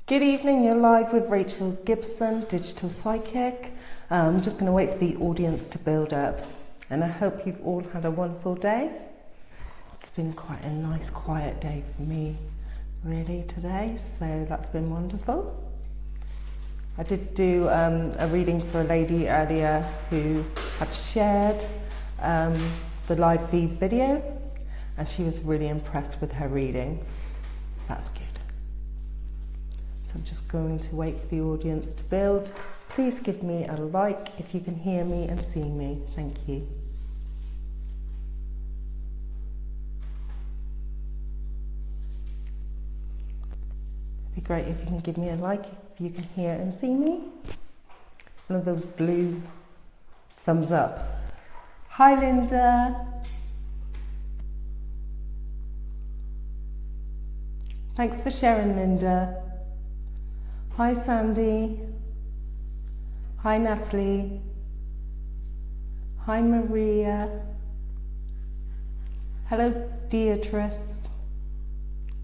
Good evening, you're live with Rachel Gibson, Digital Psychic. I'm just going to wait for the audience to build up, and I hope you've all had a wonderful day. It's been quite a nice quiet day for me really today, so that's been wonderful. I did do a reading for a lady earlier who had shared the live feed video, and she was really impressed with her reading, so that's good. So I'm just going to wait for the audience to build. Please give me a like if you can hear me and see me. Thank you. It'd be great if you can give me a like if you can hear and see me. One of those blue thumbs up. Hi Linda. Thanks for sharing, Linda. Hi Sandy. Hi Natalie. Hi Maria. Hello Beatrice.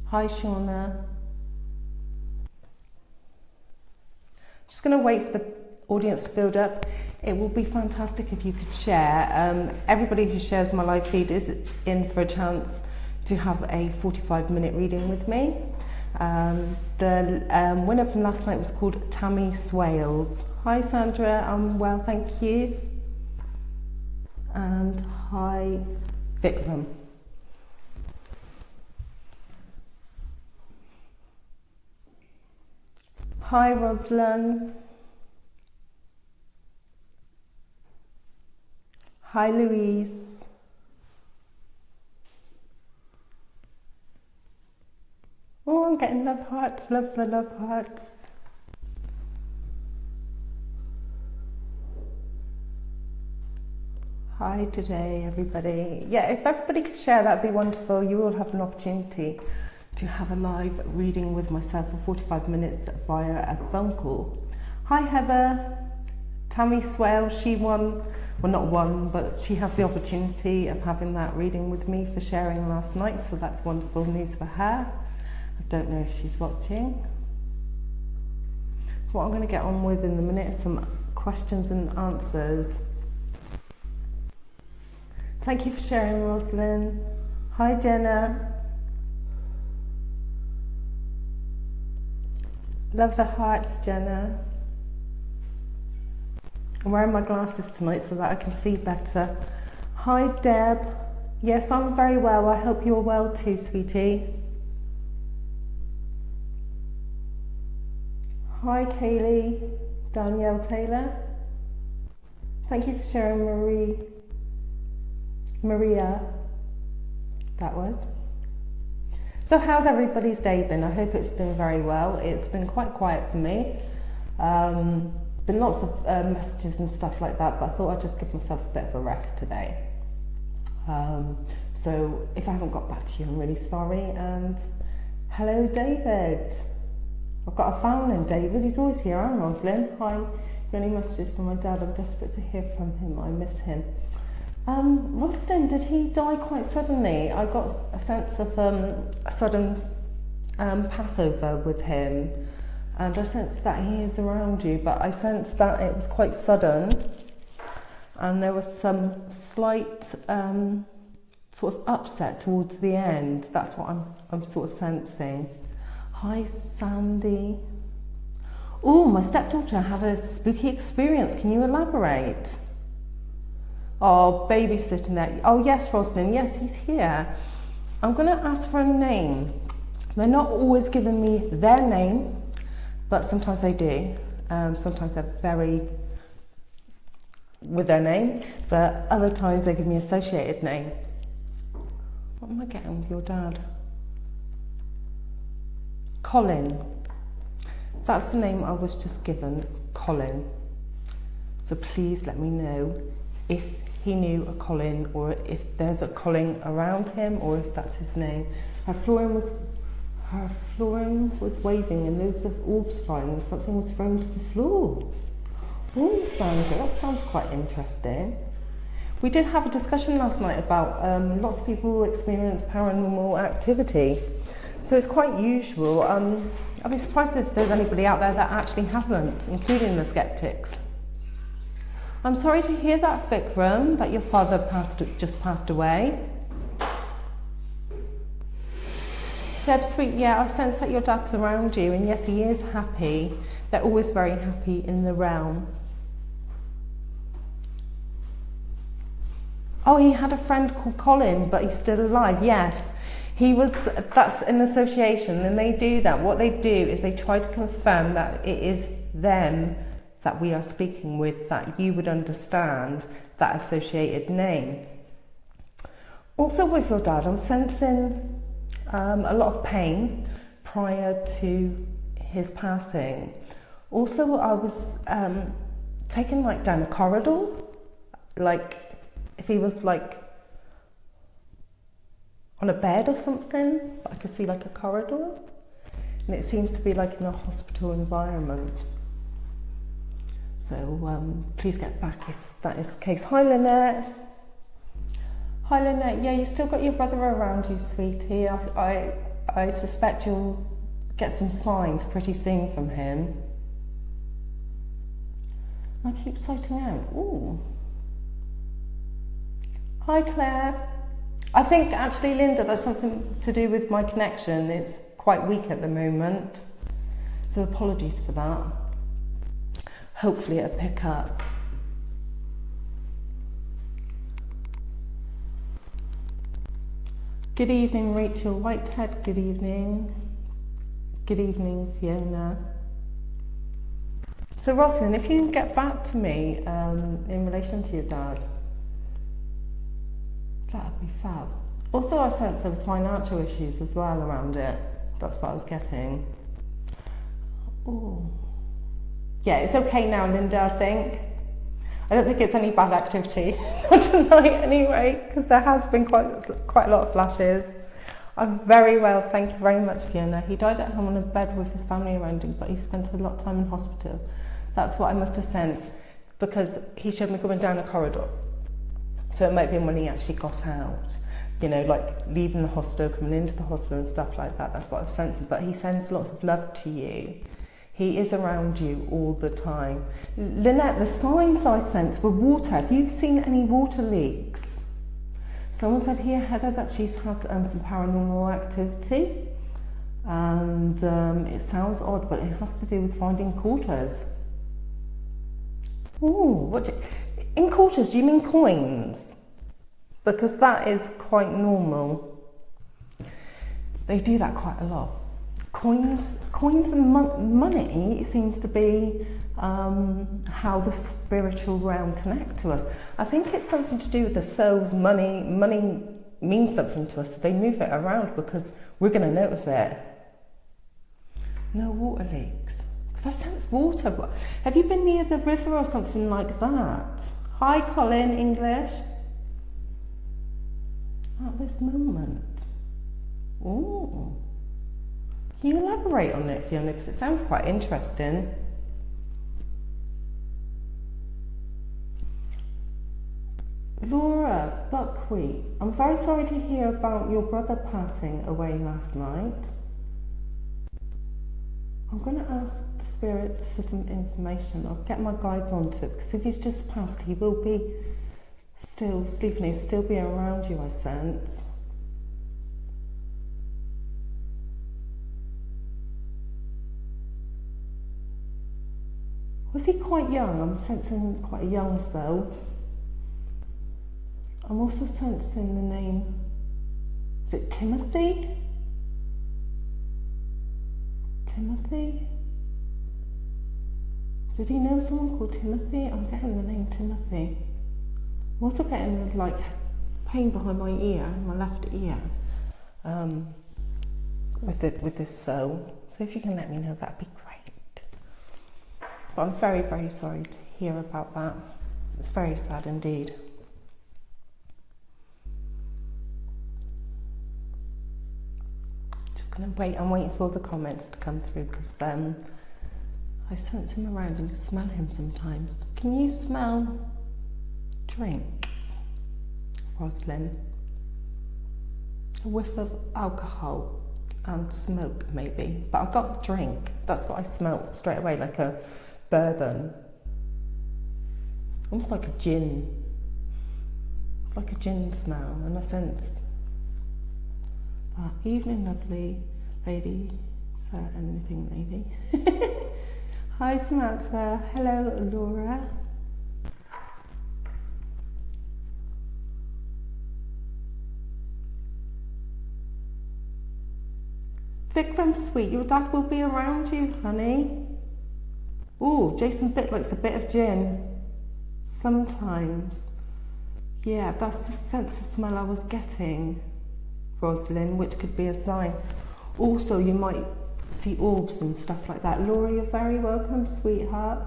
Hi Shauna. Just going to wait for the audience to build up. It will be fantastic if you could share. Everybody who shares my live feed is in for a chance to have a 45-minute reading with me. The winner from last night was called Tammy Swales. Hi Sandra, I'm well, thank you. And hi Vikram. Hi Roslan. Hi Louise. Oh, I'm getting love hearts, love the love hearts. Hi today, everybody. Yeah, if everybody could share, that'd be wonderful. You all have an opportunity to have a live reading with myself for 45 minutes via a phone call. Hi Heather. Tammy Swale, she won, well not won, but she has the opportunity of having that reading with me for sharing last night, so that's wonderful news for her. I don't know if she's watching. What I'm going to get on with in a minute is some questions and answers. Thank you for sharing, Roslyn. Hi, Jenna. Love the hearts, Jenna. I'm wearing my glasses tonight so that I can see better. Hi, Deb. Yes, I'm very well. I hope you're well too, sweetie. Hi Kaylee, Danielle Taylor. Thank you for sharing, Maria. That was. So how's everybody's day been? I hope it's been very well. It's been quite quiet for me. Been lots of messages and stuff like that, but I thought I'd just give myself a bit of a rest today. So if I haven't got back to you, I'm really sorry. And hello David. I've got a fan in David, he's always here. I'm Roslyn. Hi, any messages from my dad? I'm desperate to hear from him, I miss him. Roslyn, did he die quite suddenly? I got a sense of a sudden Passover with him, and I sensed that he is around you, but I sensed that it was quite sudden, and there was some slight sort of upset towards the end. That's what I'm sort of sensing. Hi Sandy. Oh, my stepdaughter had a spooky experience. Can you elaborate? Oh, babysitting there. Oh yes, Roslyn. Yes, he's here. I'm going to ask for a name. They're not always giving me their name, but sometimes they do. Sometimes they're very with their name, but other times they give me an associated name. What am I getting with your dad? Colin. That's the name I was just given, Colin. So please let me know if he knew a Colin, or if there's a Colin around him, or if that's his name. Her flooring was waving and loads of orbs flying, and something was thrown to the floor. Oh, Sandra, that sounds quite interesting. We did have a discussion last night about lots of people experience paranormal activity. So it's quite usual. I'd be surprised if there's anybody out there that actually hasn't, including the skeptics. I'm sorry to hear that, Vikram, that your father just passed away. Deb, sweet, yeah, I sense that your dad's around you, and yes, he is happy. They're always very happy in the realm. Oh, he had a friend called Colin, but he's still alive. Yes, that's an association, and they do that. What they do is they try to confirm that it is them that we are speaking with, that you would understand that associated name. Also with your dad, I'm sensing a lot of pain prior to his passing. Also, I was taken like down a corridor, like if he was like on a bed or something, but I could see like a corridor, and it seems to be like in a hospital environment. So please get back if that is the case. Hi Lynette. Hi Lynette, yeah, you still got your brother around you, sweetie. I suspect you'll get some signs pretty soon from him. I keep sighting out. Ooh. Hi Claire. I think actually, Linda, that's something to do with my connection. It's quite weak at the moment. So apologies for that. Hopefully it'll pick up. Good evening, Rachel Whitehead. Good evening. Good evening, Fiona. So Rosalind, if you can get back to me in relation to your dad, that would be fab. Also, I sense there was financial issues as well around it. That's what I was getting. Oh, yeah, it's okay now, Linda, I think. I don't think it's any bad activity. Not tonight anyway, because there has been quite a lot of flashes. I'm very well, thank you very much, Fiona. He died at home on a bed with his family around him, but he spent a lot of time in hospital. That's what I must have sensed, because he showed me going down a corridor. So it might be when he actually got out, you know, like leaving the hospital, coming into the hospital and stuff like that. That's what I've sensed. But he sends lots of love to you. He is around you all the time. Lynette, the signs I sense were water. Have you seen any water leaks? Someone said here, Heather, that she's had some paranormal activity. And it sounds odd, but it has to do with finding quarters. Ooh, in quarters, do you mean coins? Because that is quite normal. They do that quite a lot. Coins and money seems to be how the spiritual realm connect to us. I think it's something to do with the souls. Money means something to us, so they move it around because we're going to notice it. No water leaks. Because I sense water. Have you been near the river or something like that? Hi, Colin, English. At this moment. Ooh. Can you elaborate on it, Fiona? Because it sounds quite interesting. Laura Buckwheat, I'm very sorry to hear about your brother passing away last night. I'm going to ask the spirits for some information. I'll get my guides onto it, because if he's just passed, he will be still sleeping. He'll still be around you, I sense. Was he quite young? I'm sensing quite a young soul. I'm also sensing the name, is it Timothy? Timothy? Did he know someone called Timothy? I'm getting the name Timothy. I'm also getting the, like, pain behind my ear, my left ear, with this soul. So if you can let me know, that'd be great. But I'm very, very sorry to hear about that. It's very sad indeed. Just gonna wait. I'm waiting for the comments to come through, because I sense him around and can smell him sometimes. Can you smell drink, Rosalind? A whiff of alcohol. and smoke maybe, but I've got drink. That's what I smelt straight away, like a bourbon, almost like a gin smell, and I sense that. Evening, lovely lady, knitting lady. Hi Samantha, hello Laura. Vikram sweet, your dad will be around you, honey. Ooh, Jason Bit likes a bit of gin. Sometimes. Yeah, that's the sense of smell I was getting, Rosalind, which could be a sign. Also, you might see orbs and stuff like that. Laura, you're very welcome, sweetheart.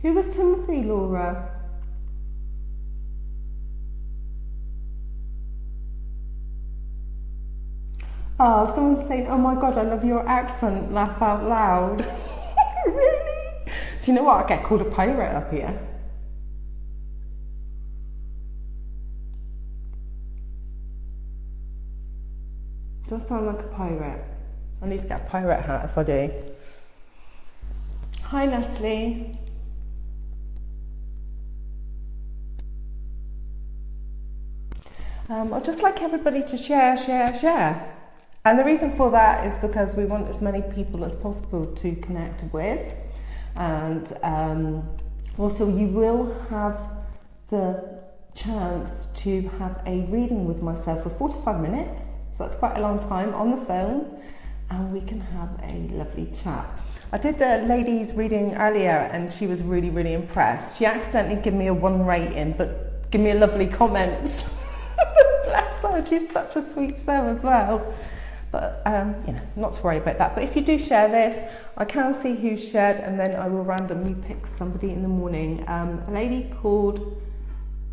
Who was Timothy, Laura? Oh, someone's saying, oh my God, I love your accent, laugh out loud. Really? Do you know what? I get called a pirate up here. Do I sound like a pirate? I need to get a pirate hat if I do. Hi, Natalie. I'd just like everybody to share. And the reason for that is because we want as many people as possible to connect with. And also you will have the chance to have a reading with myself for 45 minutes. So that's quite a long time on the phone, and we can have a lovely chat. I did the ladies reading earlier and she was really, really impressed. She accidentally gave me a 1 rating, but give me a lovely comment. Bless her, she's such a sweet soul as well. But you know, not to worry about that. But if you do share this, I can see who shared, and then I will randomly pick somebody in the morning. A lady called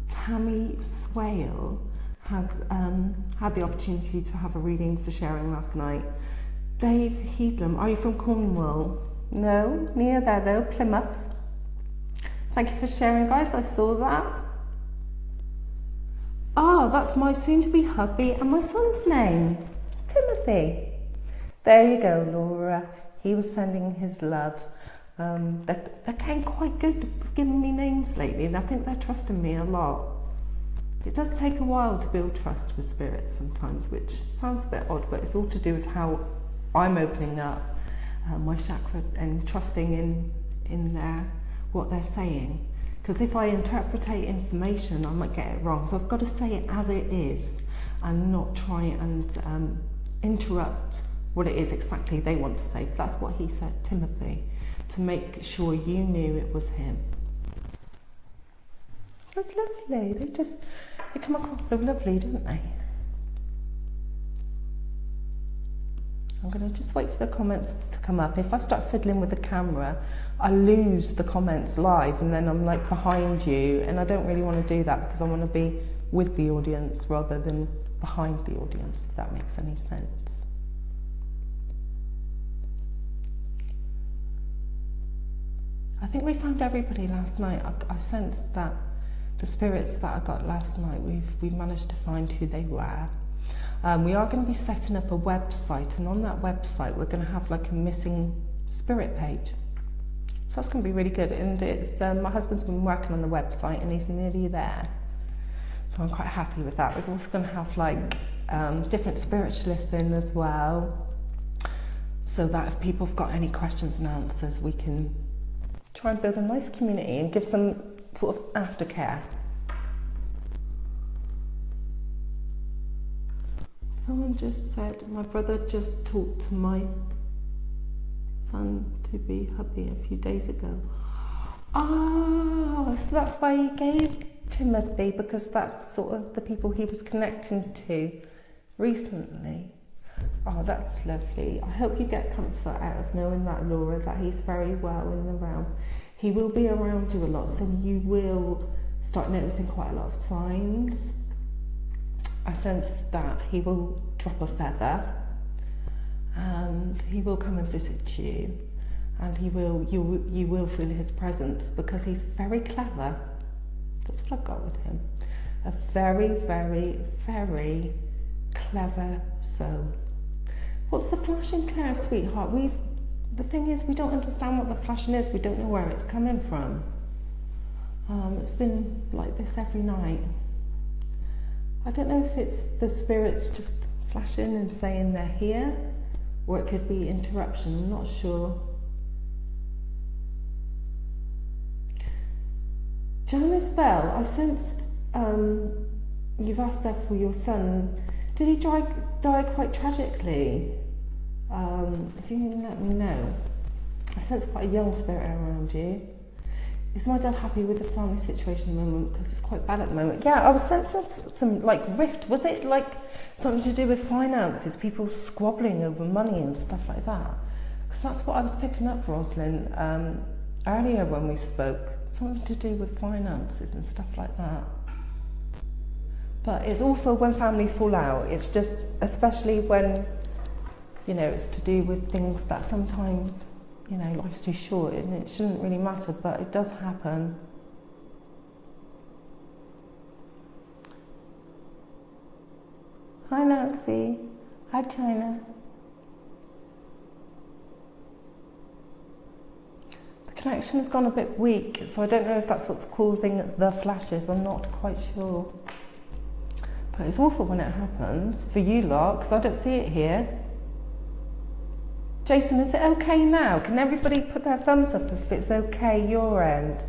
Tammy Swale has had the opportunity to have a reading for sharing last night. Dave Heedlam, are you from Cornwall? No, near there though, Plymouth. Thank you for sharing, guys, I saw that. Oh, that's my soon-to-be hubby and my son's name, Timothy. There you go, Laura. He was sending his love. They're getting quite good at giving me names lately, and I think they're trusting me a lot. It does take a while to build trust with spirits sometimes, which sounds a bit odd, but it's all to do with how I'm opening up my chakra and trusting in what they're saying. Because if I interpretate information, I might get it wrong. So I've got to say it as it is and not try and interrupt what it is exactly they want to say. That's what he said, Timothy, to make sure you knew it was him. That's lovely. They come across so lovely, don't they? I'm going to just wait for the comments to come up. If I start fiddling with the camera, I lose the comments live, and then I'm like behind you, and I don't really want to do that because I want to be with the audience rather than behind the audience, if that makes any sense. I think we found everybody last night. I sensed that the spirits that I got last night, we've managed to find who they were. We are going to be setting up a website, and on that website we're going to have like a missing spirit page. So that's going to be really good, and it's my husband's been working on the website and he's nearly there. So I'm quite happy with that. We're also going to have like different spiritualists in as well, so that if people have got any questions and answers, we can try and build a nice community and give some sort of aftercare. Someone just said, my brother just talked to my son-to-be hubby a few days ago. Oh, so that's why he gave Timothy, because that's sort of the people he was connecting to recently. Oh, that's lovely. I hope you get comfort out of knowing that, Laura, that he's very well in the realm. He will be around you a lot, so you will start noticing quite a lot of signs. I sense that he will drop a feather, and he will come and visit you, and you will feel his presence, because he's very clever. That's what I've got with him. A very, very, very clever soul. What's the flashing, Claire, sweetheart? The thing is, we don't understand what the flashing is. We don't know where it's coming from. It's been like this every night. I don't know if it's the spirits just flashing and saying they're here, or it could be interruption. I'm not sure. Janice Bell, I sensed you've asked there for your son. Did he die quite tragically? If you can let me know. I sense quite a young spirit around you. Is my dad happy with the family situation at the moment? Because it's quite bad at the moment. Yeah, I was sensing some like rift. Was it like something to do with finances? People squabbling over money and stuff like that? Because that's what I was picking up, Rosalind, earlier when we spoke. Something to do with finances and stuff like that. But it's awful when families fall out. It's just, especially when, you know, it's to do with things that sometimes, you know, life's too short and it shouldn't really matter, but it does happen. Hi Nancy. Hi China. The connection has gone a bit weak, so I don't know if that's what's causing the flashes. I'm not quite sure. But it's awful when it happens for you lot, because I don't see it here. Jason, is it okay now? Can everybody put their thumbs up if it's okay your end?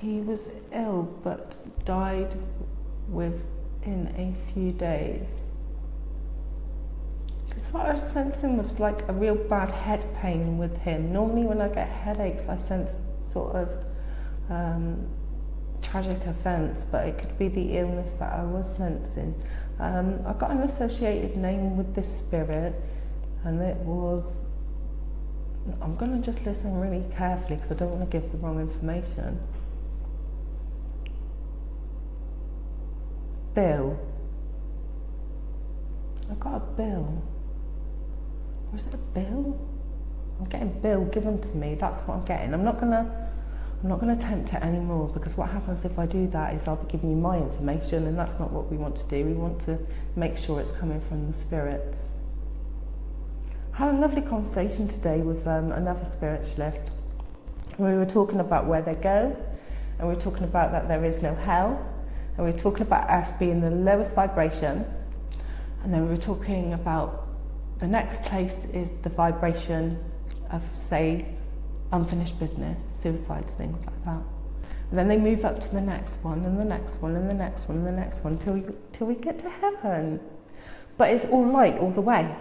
He was ill but died within a few days. Because what I was sensing was like a real bad head pain with him. Normally when I get headaches I sense sort of tragic events, but it could be the illness that I was sensing. I got an associated name with this spirit, and it was, I'm going to just listen really carefully because I don't want to give the wrong information. Bill. I got a bill. Or is it a bill? I'm getting bill given to me. That's what I'm getting. I'm not gonna tempt it anymore, because what happens if I do that is I'll be giving you my information, and that's not what we want to do. We want to make sure it's coming from the spirits. I had a lovely conversation today with another spiritualist. We were talking about where they go, and we were talking about that there is no hell, and we were talking about Earth being the lowest vibration, and then we were talking about the next place is the vibration of, say, unfinished business, suicides, things like that. And then they move up to the next one, and the next one, and the next one, and the next one, till we get to heaven. But it's all light all the way.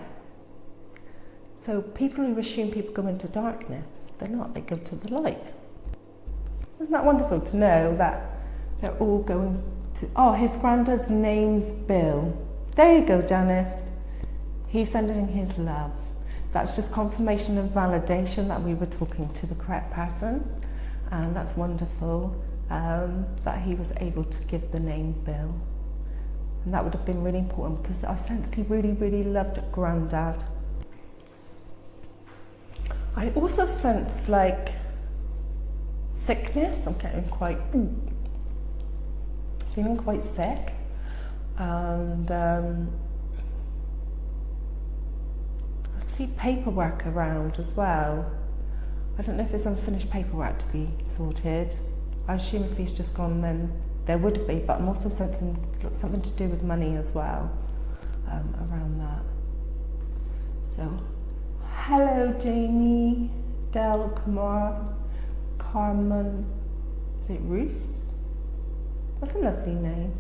So people who assume people go into darkness, they're not, they go to the light. Isn't that wonderful to know that they're all going to, oh, his granddad's name's Bill. There you go, Janice. He's sending his love. That's just confirmation and validation that we were talking to the correct person. And that's wonderful that he was able to give the name Bill. And that would have been really important, because I sensed he really, really loved Granddad. I also sense like sickness. I'm getting quite, feeling quite sick. And I see paperwork around as well. I don't know if there's unfinished paperwork to be sorted. I assume if he's just gone, then there would be, but I'm also sensing something to do with money as well around that. So, hello Jamie, Del, Kamar, Carmen, is it Roos? That's a lovely name.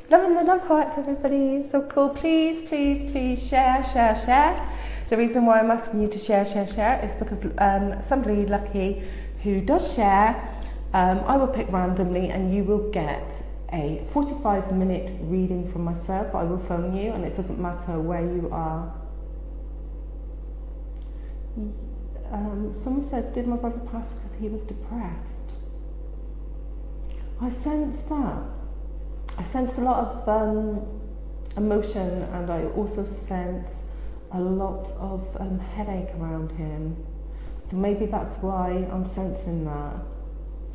Loving the love hearts, everybody. So cool. Please, please, please share, share, share. The reason why I'm asking you to share, share, share is because somebody lucky who does share, I will pick randomly, and you will get a 45-minute reading from myself. I will phone you, and it doesn't matter where you are. Someone said, did my brother pass because he was depressed? I sense that. I sense a lot of emotion, and I also sense a lot of headache around him. So maybe that's why I'm sensing that,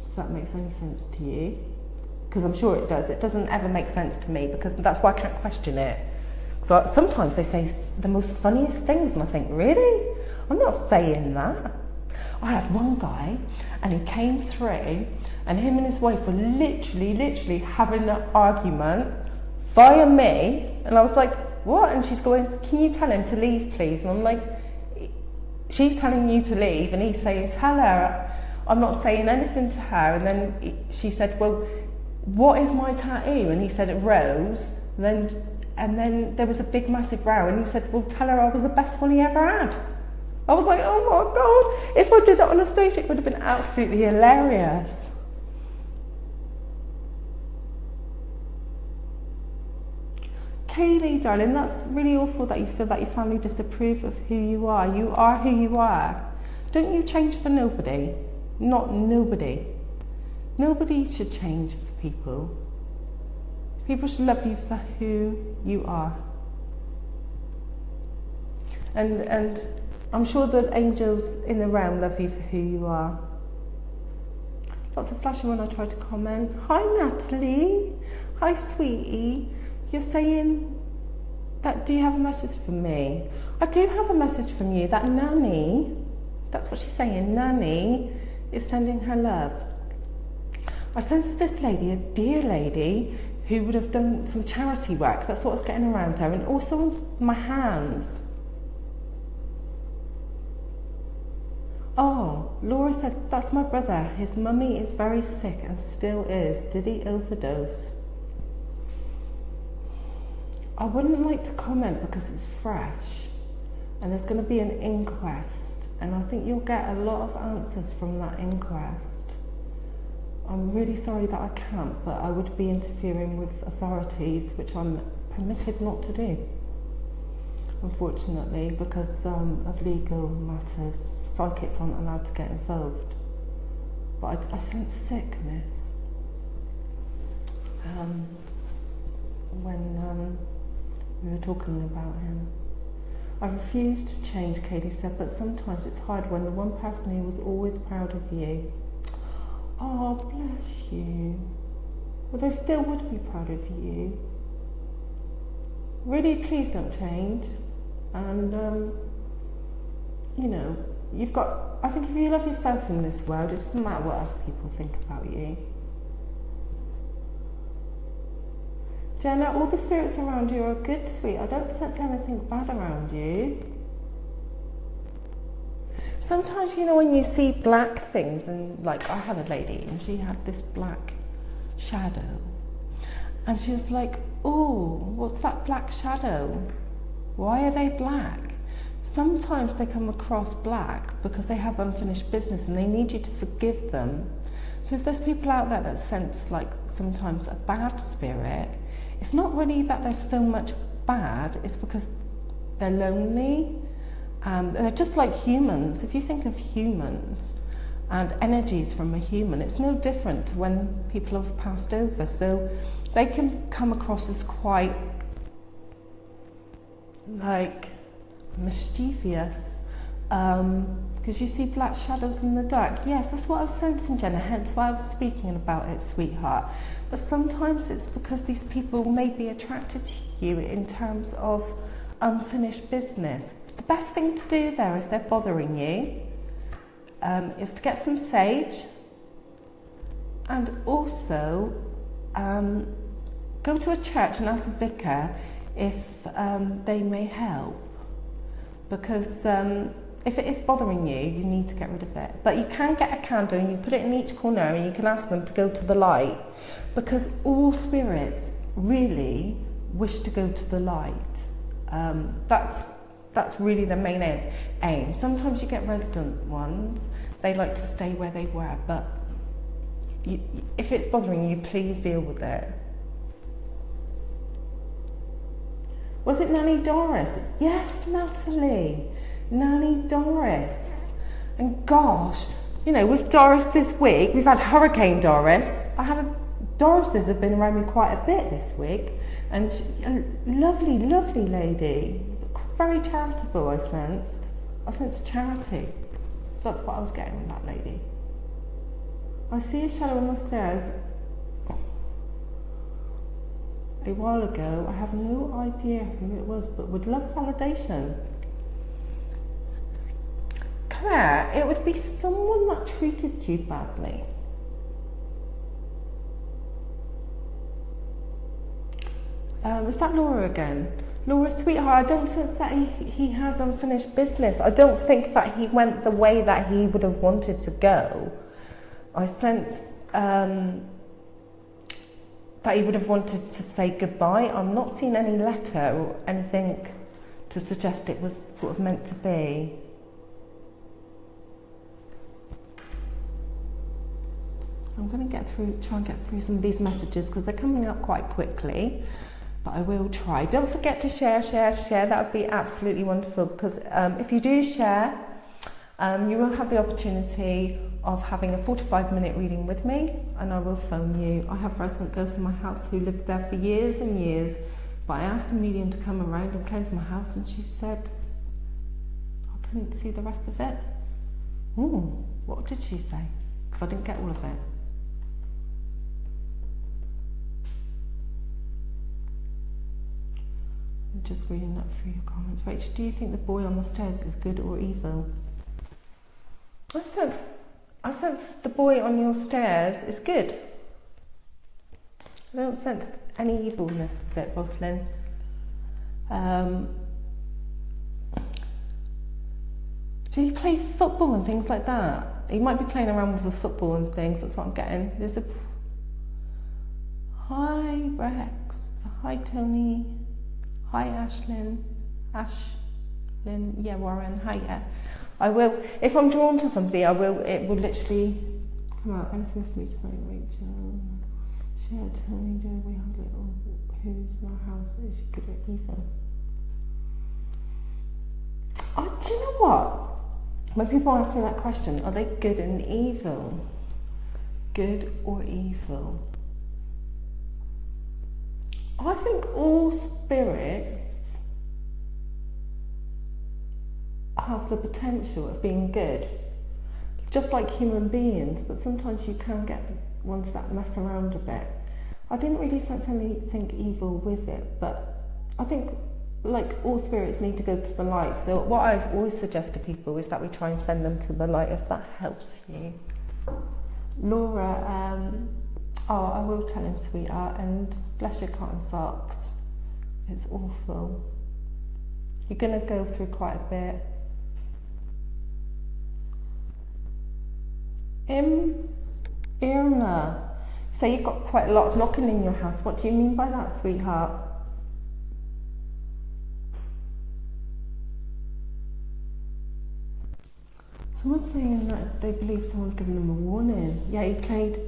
if that makes any sense to you. because I'm sure it does. It doesn't ever make sense to me, because that's why I can't question it. So sometimes they say the most funniest things, and I think, really? I'm not saying that. I had one guy, and he came through, and him and his wife were literally having an argument via me, and I was like, what? And she's going, can you tell him to leave, please? And I'm like, she's telling you to leave, and he's saying, tell her I'm not saying anything to her. And then she said, well, what is my tattoo? And he said, it rose. And then there was a big massive row, and he said, well, tell her I was the best one he ever had. I was like, oh my God, if I did it on a stage, it would have been absolutely hilarious. Kaylee, darling, that's really awful that you feel that your family disapprove of who you are. You are who you are. Don't you change for nobody. Not nobody. Nobody should change for people. People should love you for who you are. And I'm sure the angels in the realm love you for who you are. Lots of flashing when I try to comment. Hi, Natalie. Hi, sweetie. You're saying that, do you have a message for me? I do have a message from you. That Nanny, that's what she's saying, Nanny is sending her love. I sense of this lady, a dear lady, who would have done some charity work. That's what's getting around her. And also my hands. Oh, Laura said, that's my brother. His mummy is very sick and still is. Did he overdose? I wouldn't like to comment because it's fresh. And there's going to be an inquest. And I think you'll get a lot of answers from that inquest. I'm really sorry that I can't, but I would be interfering with authorities, which I'm permitted not to do. Unfortunately, because of legal matters, psychics aren't allowed to get involved. But I sense sickness when we were talking about him. I refuse to change, Katie said, but sometimes it's hard when the one person who was always proud of you. Oh, bless you. Well, they still would be proud of you. Really, please don't change. And, you know, you've got, I think if you love yourself in this world, it doesn't matter what other people think about you. Jenna, all the spirits around you are good, sweet. I don't sense anything bad around you. Sometimes, you know, when you see black things, and like I had a lady and she had this black shadow, and she was like, oh, what's that black shadow? Why are they black? Sometimes they come across black because they have unfinished business and they need you to forgive them. So if there's people out there that sense like sometimes a bad spirit, it's not really that there's so much bad, it's because they're lonely. They're just like humans. If you think of humans and energies from a human, it's no different to when people have passed over. So they can come across as quite like mischievous, because you see black shadows in the dark. Yes, that's what I was sensing, Jenna, hence why I was speaking about it, sweetheart. But sometimes it's because these people may be attracted to you in terms of unfinished business. The best thing to do there, if they're bothering you, is to get some sage, and also go to a church and ask the vicar if they may help. Because if it is bothering you, you need to get rid of it. But you can get a candle and you put it in each corner and you can ask them to go to the light, because all spirits really wish to go to the light. That's really the main aim. Sometimes you get resident ones, they like to stay where they were, but if it's bothering you, please deal with it. Was it Nanny Doris? Yes, Natalie. Nanny Doris. And gosh, you know, with Doris this week, we've had Hurricane Doris. Dorises have been around me quite a bit this week. And a lovely, lovely lady. Very charitable, I sensed. I sensed charity. That's what I was getting with that lady. I see a shadow on the stairs. a while ago. I have no idea who it was, but would love validation. Claire, it would be someone that treated you badly. Is that Laura again? Laura, sweetheart, I don't sense that he has unfinished business. I don't think that he went the way that he would have wanted to go. I sense that he would have wanted to say goodbye. I'm not seeing any letter or anything to suggest it was sort of meant to be. I'm going to try and get through some of these messages because they're coming up quite quickly. But I will try. Don't forget to share. That would be absolutely wonderful, because if you do share, you will have the opportunity of having a 45-minute reading with me, and I will phone you. I have resident ghosts in my house who lived there for years and years, but I asked a medium to come around and cleanse my house, and she said I couldn't see the rest of it. Ooh, what did she say? Because I didn't get all of it. Just reading that through your comments. Rachel, do you think the boy on the stairs is good or evil? I sense the boy on your stairs is good. I don't sense any evilness with it, Rosalind. Do you play football and things like that? You might be playing around with the football and things, that's what I'm getting. There's a... Hi, Rex. Hi, Tony. Hi, Ashlyn. Yeah, Warren. Hi, yeah. I will, if I'm drawn to somebody, it will literally come out. Anything for me to say, Rachel. Share, Tony, do we have little who's in our house? Is she good or evil? Oh, do you know what? When people ask me that question, are they good and evil? Good or evil? I think all spirits have the potential of being good, just like human beings, but sometimes you can get ones that mess around a bit. I didn't really sense anything evil with it, but I think like all spirits need to go to the light. So what I always suggest to people is that we try and send them to the light if that helps you. Laura, oh, I will tell him, sweetheart, and bless your cotton socks. It's awful. You're going to go through quite a bit. Irma, so you've got quite a lot of knocking in your house. What do you mean by that, sweetheart? Someone's saying that they believe someone's given them a warning. Yeah, he played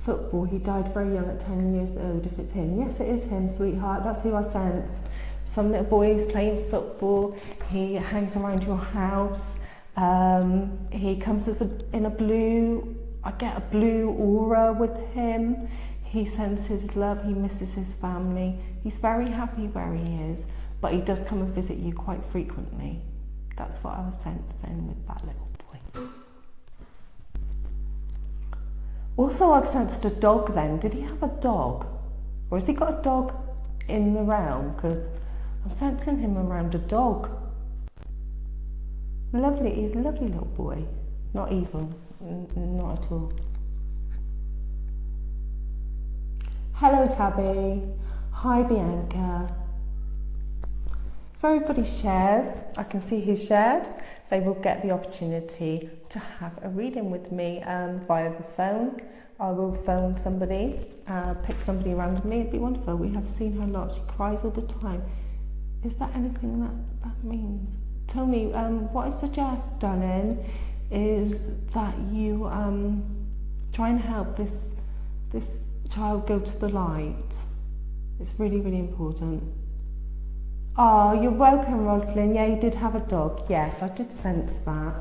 football. He died very young at 10 years old. If it's him, yes, it is him, sweetheart. That's who I sense. Some little boy who's playing football. He hangs around your house. He comes in a blue. I get a blue aura with him. He senses love. He misses his family. He's very happy where he is, but he does come and visit you quite frequently. That's what I was sensing with that little boy. Also, I sensed a dog then. Did he have a dog? Or has he got a dog in the realm? Because I'm sensing him around a dog. Lovely, he's a lovely little boy. Not evil, not at all. Hello, Tabby. Hi, Bianca. If everybody shares, I can see who shared, they will get the opportunity to have a reading with me via the phone. I will phone somebody, pick somebody randomly. It'd be wonderful. We have seen her a lot. She cries all the time. Is that anything that means? Tony, what I suggest, darling, is that you try and help this child go to the light. It's really, really important. Oh, you're welcome, Rosalind. Yeah, you did have a dog. Yes, I did sense that.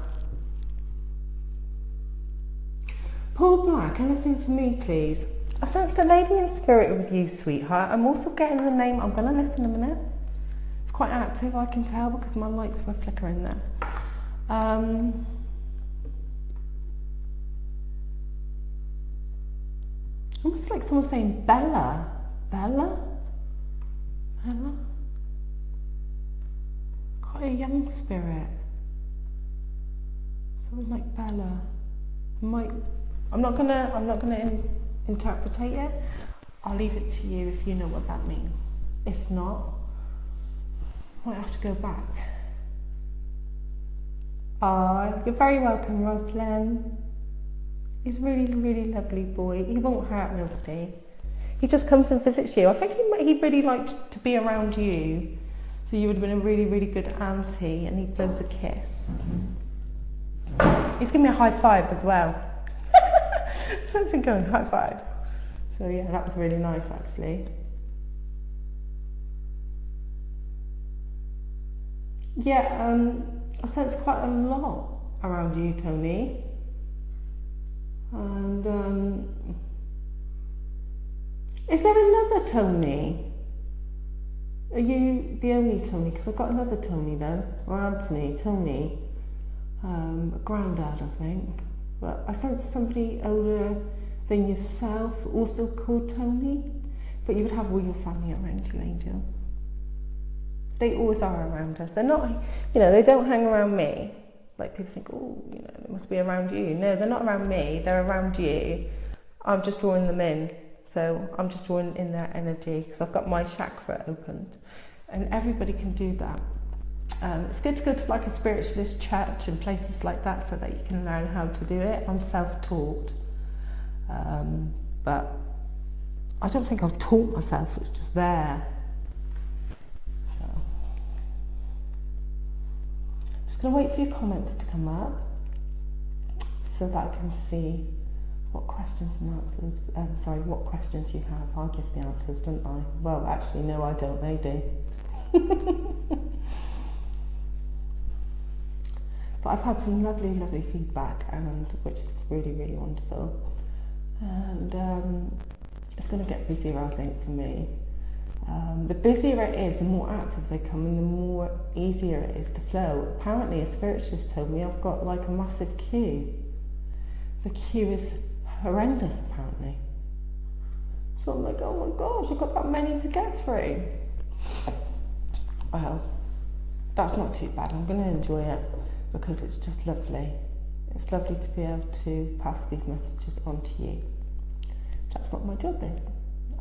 Paul Black, anything for me, please? I sensed a lady in spirit with you, sweetheart. I'm also getting the name. I'm going to listen a minute. It's quite active, I can tell, because my lights were flickering there. Almost like someone saying Bella. Bella? Ella? Quite a young spirit. Something like Bella. I'm not gonna interpretate it. I'll leave it to you if you know what that means. If not, I might have to go back. Oh, you're very welcome, Roslyn. He's a really, really lovely boy. He won't hurt nobody. He just comes and visits you. I think he really liked to be around you. So you would have been a really, really good auntie, and he blows a kiss. He's giving me a high five as well. Sense him going high five. So yeah, that was really nice actually. Yeah, I sense quite a lot around you, Tony. And is there another Tony? Are you the only Tony? Because I've got another Tony then, or Anthony, Tony, a granddad, I think. But I sense somebody older than yourself, also called Tony. But you would have all your family around you, Angel. They always are around us. They're not, they don't hang around me. Like people think, oh, they must be around you. No, they're not around me. They're around you. I'm just drawing them in. So I'm just drawing in their energy because I've got my chakra opened. And everybody can do that. It's good to go to like a spiritualist church and places like that so that you can learn how to do it. I'm self-taught. But I don't think I've taught myself. It's just there. So just going to wait for your comments to come up so that I can see what questions and answers, what questions you have. I'll give the answers, don't I? Well, actually, no, I don't. They do. But I've had some lovely, lovely feedback, and which is really, really wonderful. And it's going to get busier, I think, for me. The busier it is, the more active they come, and the more easier it is to flow. Apparently, a spiritualist told me I've got like a massive queue. The queue is horrendous, apparently. So I'm like, oh my gosh, I've got that many to get through. Well, that's not too bad. I'm going to enjoy it because it's just lovely. It's lovely to be able to pass these messages on to you. That's what my job is.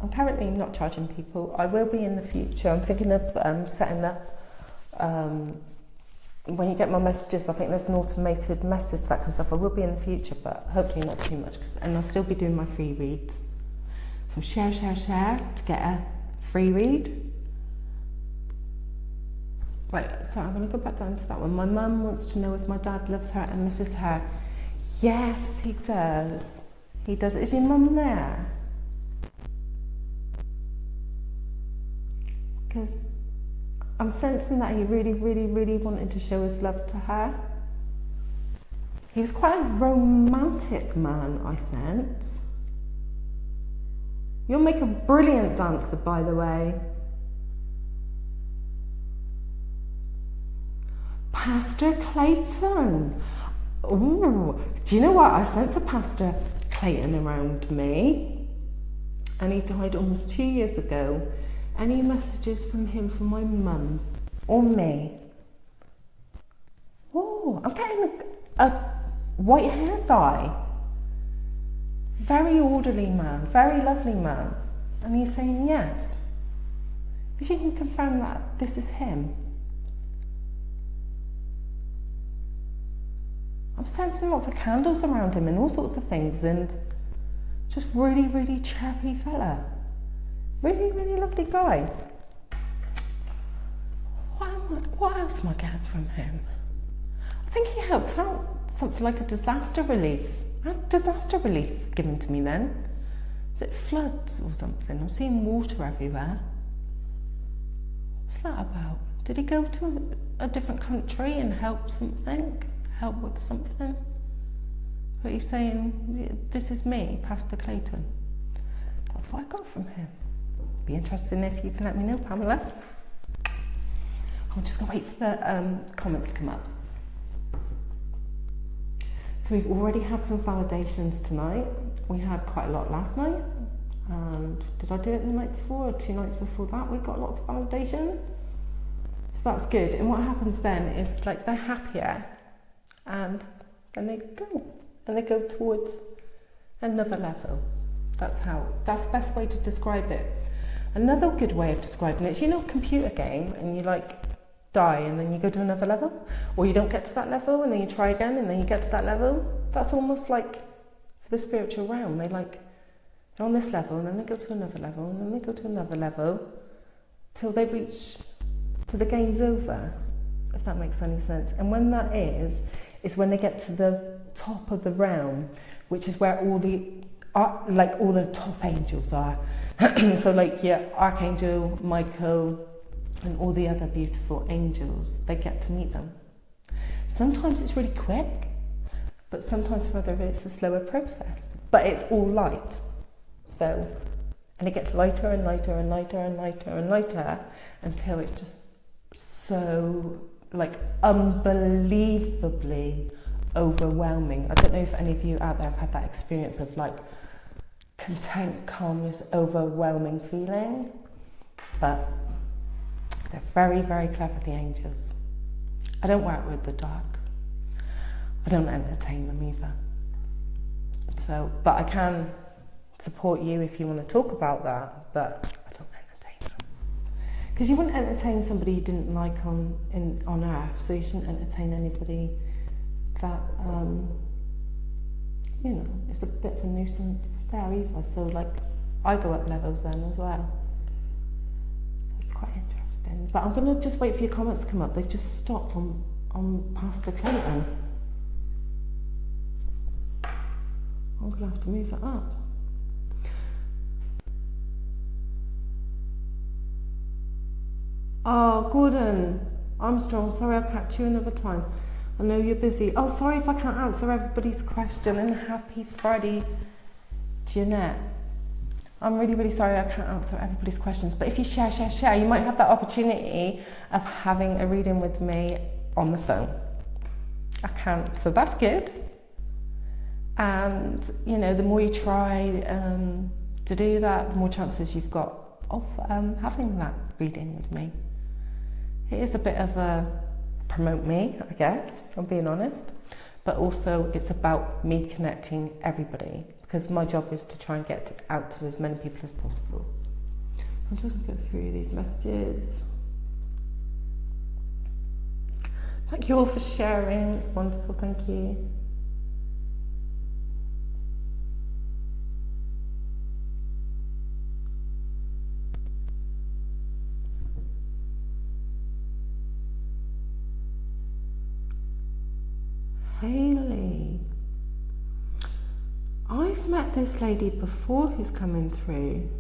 I'm currently not charging people. I will be in the future. I'm thinking of setting up, when you get my messages, I think there's an automated message that comes up. I will be in the future, but hopefully not too much, and I'll still be doing my free reads. So share to get a free read. Right, so I'm going to go back down to that one. My mum wants to know if my dad loves her and misses her. Yes, he does. He does. Is your mum there? Because I'm sensing that he really, really, really wanted to show his love to her. He was quite a romantic man, I sense. You'll make a brilliant dancer, by the way. Pastor Clayton. Ooh, do you know what? I sense a Pastor Clayton around me. And he died almost 2 years ago. Any messages from him for my mum or me? Oh, I'm getting a white hair guy. Very orderly man, very lovely man. And he's saying yes. If you can confirm that this is him. I'm sensing lots of candles around him and all sorts of things, and just really, really chirpy fella. Really, really lovely guy. What else am I getting from him? I think he helped out something like a disaster relief. I had disaster relief given to me then. Is it floods or something? I'm seeing water everywhere. What's that about? Did he go to a different country and help something? Help with something? But he's saying, this is me, Pastor Clayton. That's what I got from him. Be interested if you can let me know, Pamela. I'm just going to wait for the comments to come up. So we've already had some validations tonight. We had quite a lot last night. And did I do it the night before or 2 nights before that? We got lots of validation. So that's good. And what happens then is like they're happier and then they go towards another level. That's the best way to describe it. Another good way of describing it is, you know, a computer game and you like die and then you go to another level, or you don't get to that level and then you try again and then you get to that level. That's almost like for the spiritual realm. They're on this level and then they go to another level and then they go to another level till they reach to the game's over, if that makes any sense. And when that is when they get to the top of the realm, which is where all the top angels are. So like Archangel Michael and all the other beautiful angels, they get to meet them. Sometimes it's really quick, but sometimes further it's a slower process. But it's all light. So, and it gets lighter and lighter and lighter and lighter and lighter until it's just so like unbelievably overwhelming. I don't know if any of you out there have had that experience of like content, calmness, overwhelming feeling, but they're very, very clever, the angels. I don't work with the dark. I don't entertain them either. So, but I can support you if you want to talk about that, but I don't entertain them. Because you wouldn't entertain somebody you didn't like on earth, so you shouldn't entertain anybody that, it's a bit of a nuisance there either. So like, I go up levels then as well. It's quite interesting. But I'm going to just wait for your comments to come up. They've just stopped on Pastor Clayton. I'm going to have to move it up. Oh, Gordon Armstrong, sorry, I'll catch you another time. I know you're busy. Oh, sorry if I can't answer everybody's question, and happy Friday, Jeanette. I'm really, really sorry I can't answer everybody's questions, but if you share, you might have that opportunity of having a reading with me on the phone. I can't, so that's good. And, the more you try to do that, the more chances you've got of having that reading with me. It is a bit of a promote me, I guess, if I'm being honest, but also it's about me connecting everybody, because my job is to try and get out to as many people as possible. I'm just going to go through these messages. Thank you all for sharing, it's wonderful, thank you. Hayley, I've met this lady before who's coming through.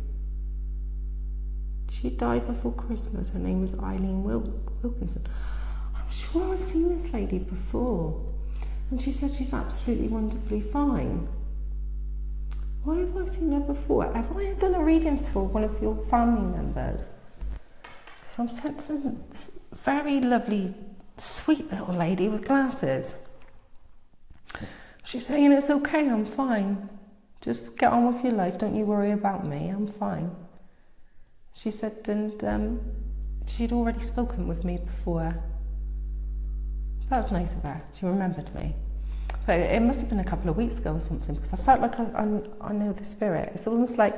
She died before Christmas. Her name was Eileen Wilkinson. I'm sure I've seen this lady before. And she said she's absolutely wonderfully fine. Why have I seen her before? Have I done a reading for one of your family members? Because I'm sensing this very lovely, sweet little lady with glasses. She's saying it's okay, I'm fine. Just get on with your life, don't you worry about me, I'm fine. She said, and she'd already spoken with me before. So that's nice of her, she remembered me. But it must have been a couple of weeks ago or something, because I felt like I know the spirit. It's almost like,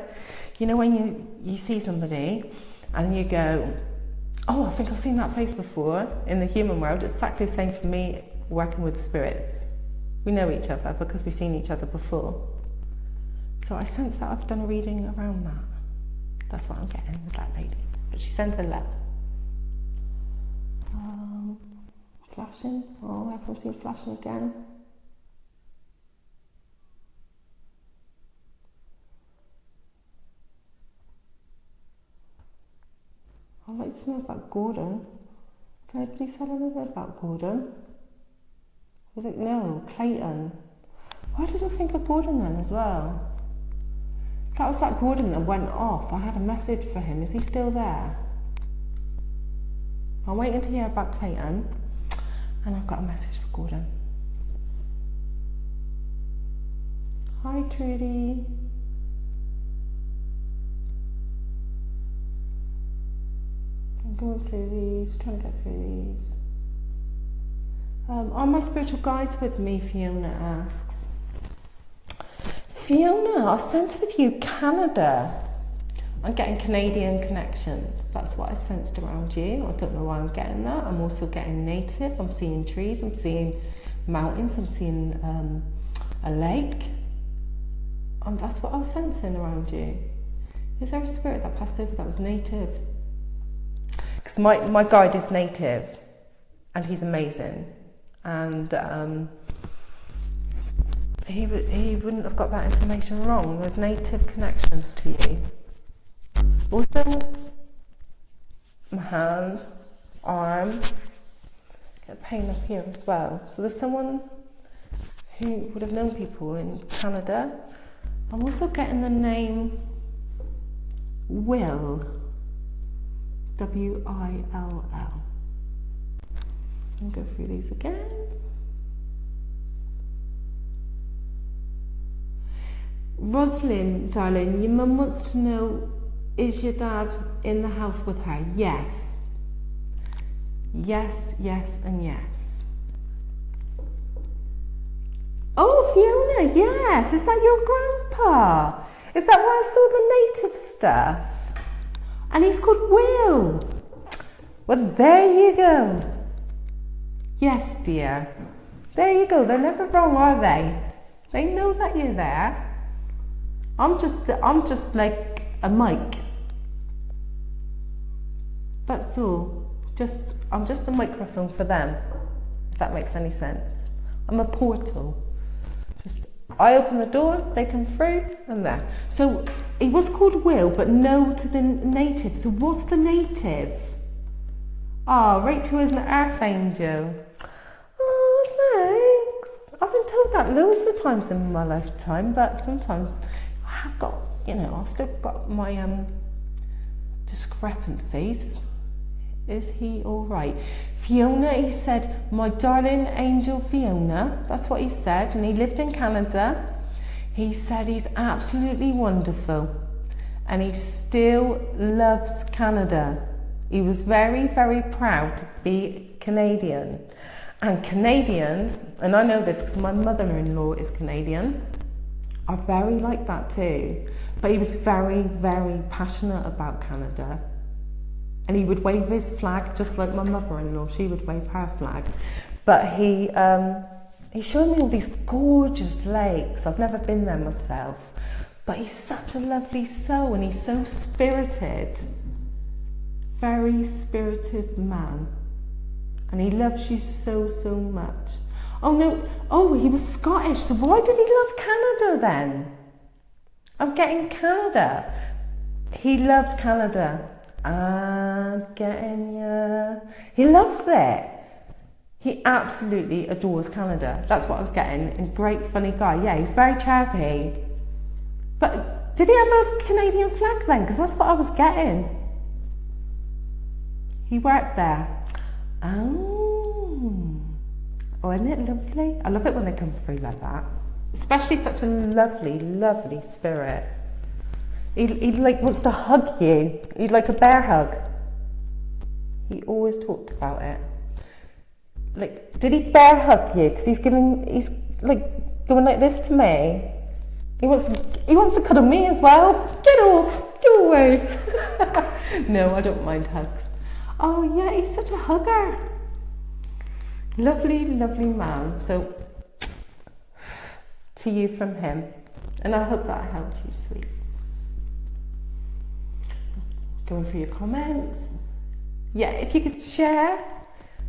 when you see somebody and you go, oh, I think I've seen that face before in the human world. It's exactly the same for me working with the spirits. We know each other because we've seen each other before. So I sense that I've done a reading around that. That's what I'm getting with that lady. But she sends her love. Flashing. Oh, everyone's seen flashing again. I'd like to know about Gordon. Can anybody say a little bit about Gordon? Was it no, Clayton? Why did I think of Gordon then as well? That was that Gordon that went off. I had a message for him. Is he still there? I'm waiting to hear about Clayton, and I've got a message for Gordon. Hi, Trudy. I'm going through these, trying to get through these. Are my spiritual guides with me, Fiona asks. Fiona, I sent with you Canada. I'm getting Canadian connections. That's what I sensed around you. I don't know why I'm getting that. I'm also getting native. I'm seeing trees. I'm seeing mountains. I'm seeing a lake. And that's what I was sensing around you. Is there a spirit that passed over that was native? Because my guide is native. And he's amazing. And he wouldn't have got that information wrong. There's native connections to you. Also, my hand, arm, get pain up here as well. So there's someone who would have known people in Canada. I'm also getting the name Will, W-I-L-L. I'll go through these again. Rosalind, darling, your mum wants to know, is your dad in the house with her? Yes. Yes, yes, and yes. Oh, Fiona, yes. Is that your grandpa? Is that where I saw the native stuff? And he's called Will. Well, there you go. Yes, dear. There you go. They're never wrong, are they? They know that you're there. I'm just like a mic. That's all. I'm just a microphone for them, if that makes any sense. I'm a portal. I open the door, they come through, and there. So it was called Will, but no to the native. So what's the native? Oh, Rachel is an earth angel. Oh, thanks. I've been told that loads of times in my lifetime, but sometimes I have got, I've still got my discrepancies. Is he all right? Fiona, he said, my darling angel Fiona. That's what he said, and he lived in Canada. He said he's absolutely wonderful, and he still loves Canada. He was very, very proud to be Canadian. And Canadians, and I know this because my mother-in-law is Canadian, are very like that too. But he was very, very passionate about Canada. And he would wave his flag just like my mother-in-law. She would wave her flag. But he showed me all these gorgeous lakes. I've never been there myself. But he's such a lovely soul, and he's so spirited. Very spirited man. And he loves you so, so much. Oh no, he was Scottish. So why did he love Canada then? I'm getting Canada. He loved Canada. I'm getting ya. He loves it. He absolutely adores Canada. That's what I was getting. And great, funny guy. Yeah, he's very chirpy. But did he have a Canadian flag then? Because that's what I was getting. He worked there. Oh, isn't it lovely? I love it when they come through like that. Especially such a lovely, lovely spirit. He like wants to hug you. He'd like a bear hug. He always talked about it. Like, did he bear hug you? Because he's like going like this to me. He wants to cuddle me as well. Get off, go away. No, I don't mind hugs. Oh yeah, he's such a hugger. Lovely, lovely man. So, to you from him. And I hope that helped you, sweet. Going through your comments. Yeah, if you could share,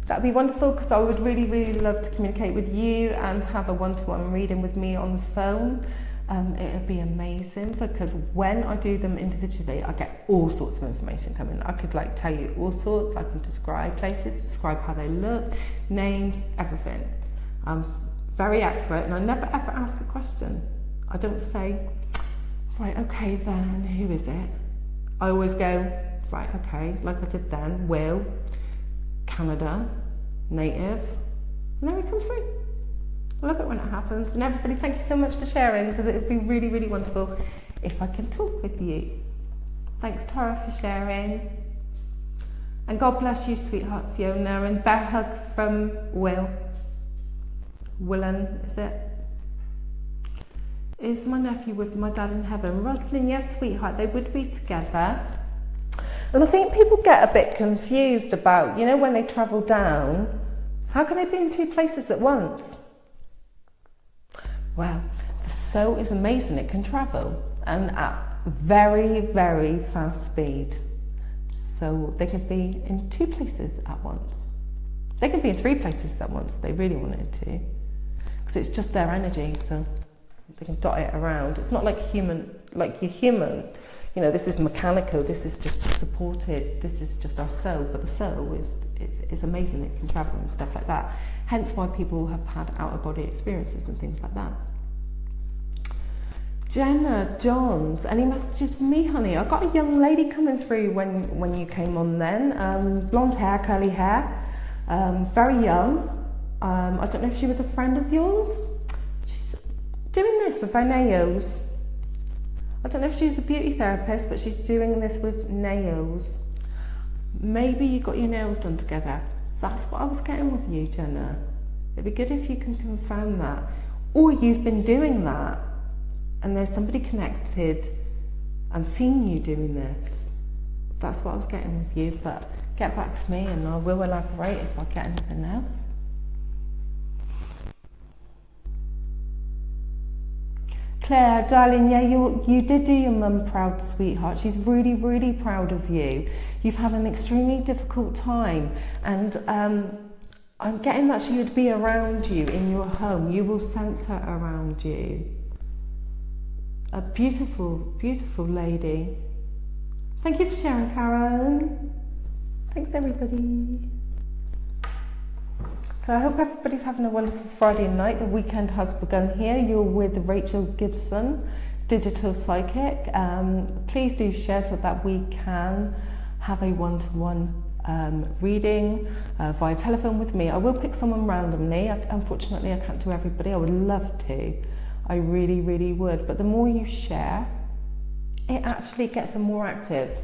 that'd be wonderful, because I would really, really love to communicate with you and have a one-to-one reading with me on the phone. It would be amazing, because when I do them individually, I get all sorts of information coming. I could tell you all sorts. I can describe places, describe how they look, names, everything. Very accurate, and I never ever ask a question. I don't say, right, okay then, who is it? I always go, right, okay, like I did then, Will, Canada, native, and then we come through. I love it when it happens. And everybody, thank you so much for sharing, because it would be really, really wonderful if I can talk with you. Thanks, Tara, for sharing. And God bless you, sweetheart Fiona, and bear hug from Willen, is it? Is my nephew with my dad in heaven? Rosalind, yes, sweetheart, they would be together. And I think people get a bit confused about, you know, when they travel down, how can they be in two places at once? Well, the soul is amazing. It can travel, and at very, very fast speed. So they can be in two places at once. They can be in three places at once if they really wanted to, because it's just their energy, so they can dot it around. It's not like you're human. You know, this is mechanical, this is just supported, this is just our soul, but the soul is amazing. It can travel and stuff like that. Hence why people have had out-of-body experiences and things like that. Jenna Johns, any messages for me, honey? I got a young lady coming through when you came on then. Blonde hair, curly hair, very young. I don't know if she was a friend of yours. She's doing this with her nails. I don't know if she's a beauty therapist, but she's doing this with nails. Maybe you got your nails done together. That's what I was getting with you, Jenna. It'd be good if you can confirm that. Or you've been doing that, and there's somebody connected and seen you doing this. That's what I was getting with you, but get back to me and I will elaborate if I get anything else. Claire, darling, yeah, you did do your mum proud, sweetheart. She's really, really proud of you. You've had an extremely difficult time, and I'm getting that she would be around you in your home. You will sense her around you. A beautiful, beautiful lady. Thank you for sharing, Karen. Thanks, everybody. So I hope everybody's having a wonderful Friday night. The weekend has begun here. You're with Rachel Gibson, Digital Psychic. Please do share so that we can have a one-to-one reading via telephone with me. I will pick someone randomly. Unfortunately, I can't do everybody. I would love to. I really, really would. But the more you share, it actually gets them more active.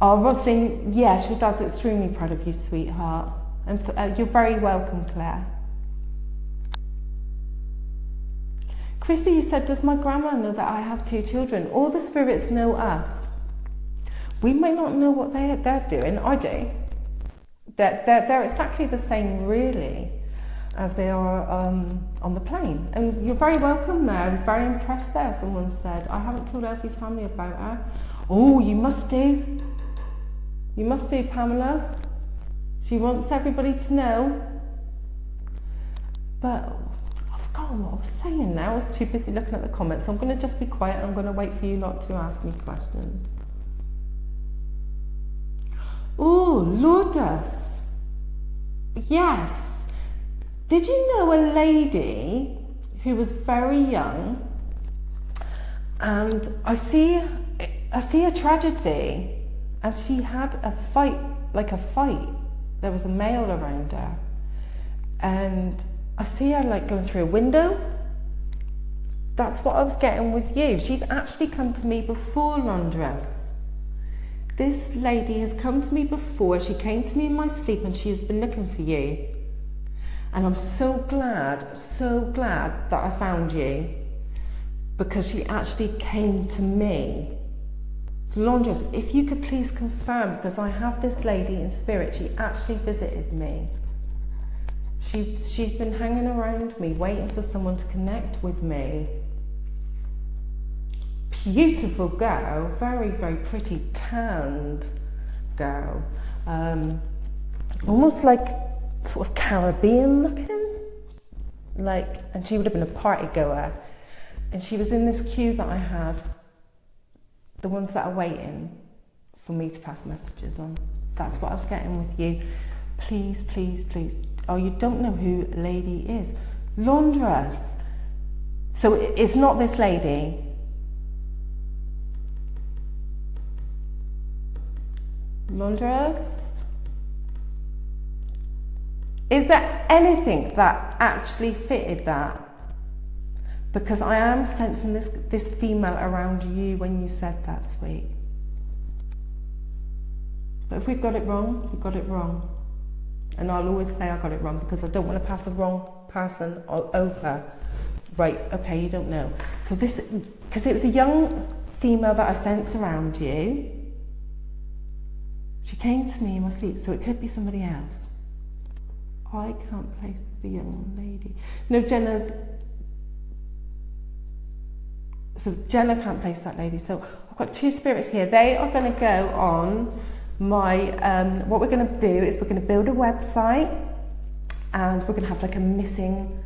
Oh, Rosalind, yes, your dad's extremely proud of you, sweetheart. And you're very welcome, Claire. Christy, you said, does my grandma know that I have 2 children? All the spirits know us. We may not know what they're doing. I do. They're exactly the same, really, as they are on the plane. And you're very welcome there. I'm very impressed there, someone said. I haven't told Elfie's family about her. Oh, you must do. You must do, Pamela. She wants everybody to know. But I've forgotten what I was saying now. I was too busy looking at the comments. So I'm going to just be quiet. I'm going to wait for you lot to ask me questions. Oh, Lourdes. Yes. Did you know a lady who was very young, and I see a tragedy, and she had a fight, like a fight. There was a male around her, and I see her like going through a window. That's what I was getting with you. She's actually come to me before, Londres. This lady has come to me before. She came to me in my sleep, and she has been looking for you. And I'm so glad that I found you, because she actually came to me. So Londres, if you could please confirm, because I have this lady in spirit, she actually visited me. She's been hanging around me, waiting for someone to connect with me. Beautiful girl, very, very pretty, tanned girl. Almost like sort of Caribbean looking. And she would have been a party goer. And she was in this queue that I had. The ones that are waiting for me to pass messages on. That's what I was getting with you. Please, please, please. Oh, you don't know who lady is. Londres. So it's not this lady. Londres. Is there anything that actually fitted that? Because I am sensing this female around you when you said that, sweet. But if we've got it wrong, we've got it wrong. And I'll always say I got it wrong because I don't want to pass the wrong person over. Right, okay, you don't know. So this, because it was a young female that I sense around you. She came to me in my sleep, so it could be somebody else. I can't place the young lady. No, Jenna. So Jenna can't place that lady. So I've got two spirits here. They are going to go on my, what we're going to do is we're going to build a website and we're going to have like a missing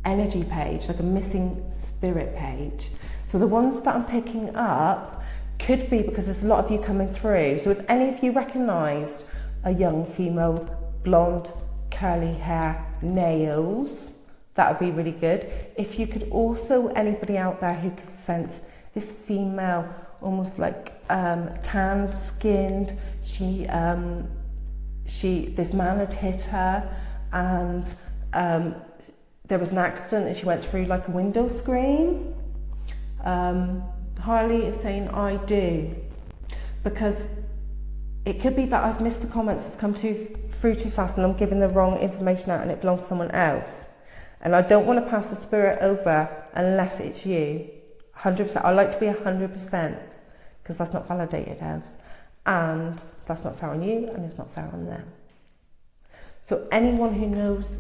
energy page, like a missing spirit page. So the ones that I'm picking up could be because there's a lot of you coming through. So if any of you recognised a young female, blonde, curly hair, nails, that would be really good. If you could also, anybody out there who could sense this female, almost like tanned skinned, this man had hit her and there was an accident and she went through like a window screen. Harley is saying I do, because it could be that I've missed the comments, it's come through too fast and I'm giving the wrong information out and it belongs to someone else. And I don't want to pass the spirit over unless it's you. 100%. I like to be 100% because that's not validated else. And that's not fair on you and it's not fair on them. So anyone who knows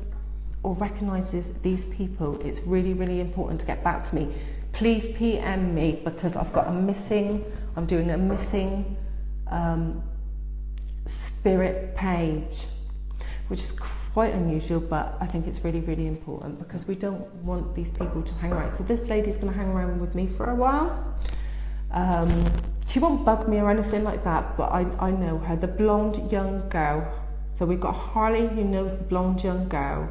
or recognises these people, it's really, really important to get back to me. Please PM me because I've got I'm doing a missing spirit page, which is quite unusual, but I think it's really, really important because we don't want these people to hang around. So this lady's going to hang around with me for a while. She won't bug me or anything like that, but I know her, the blonde young girl. So we've got Harley who knows the blonde young girl.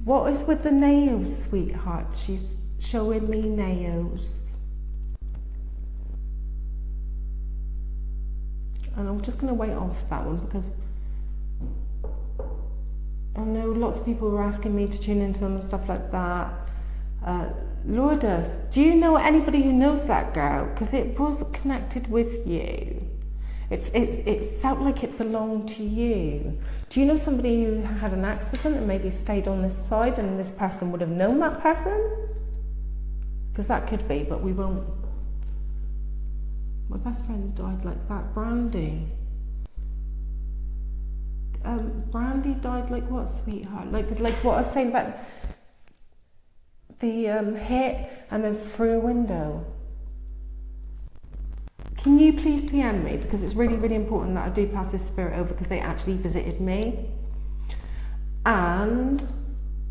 What is with the nails, sweetheart? She's showing me nails. And I'm just going to wait on for that one because I know lots of people were asking me to tune into them and stuff like that. Lourdes, do you know anybody who knows that girl? Because it was connected with you. It felt like it belonged to you. Do you know somebody who had an accident and maybe stayed on this side and this person would have known that person? Because that could be, but we won't. My best friend died like that, Brandy. Brandy died like what, sweetheart? Like what I was saying about the hit and then through a window. Can you please PM me? Because it's really, really important that I do pass this spirit over because they actually visited me. And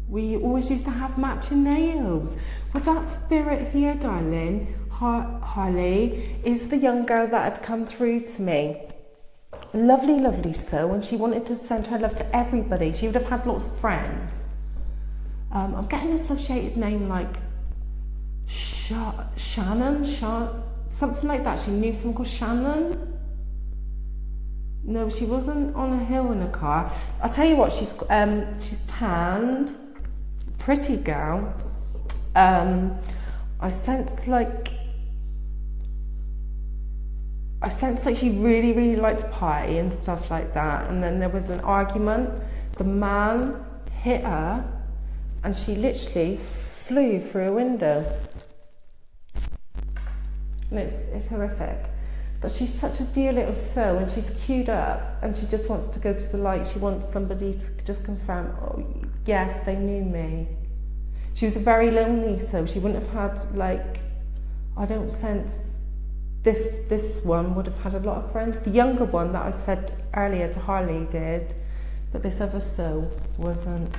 we always used to have matching nails. Well, that spirit here, darling, Harley, is the young girl that had come through to me. Lovely, lovely soul, and she wanted to send her love to everybody. She would have had lots of friends. I'm getting an associated name like Shannon, something like that. She knew someone called Shannon. No, she wasn't on a hill in a car. I'll tell you what, she's tanned, pretty girl. I sense like she really, really liked to party and stuff like that. And then there was an argument. The man hit her and she literally flew through a window. And it's horrific. But she's such a dear little soul and she's queued up and she just wants to go to the light. She wants somebody to just confirm, oh yes, they knew me. She was very lonely, so she wouldn't have had, like, I don't sense this one would have had a lot of friends. The younger one that I said earlier to Harley did, but this other soul wasn't.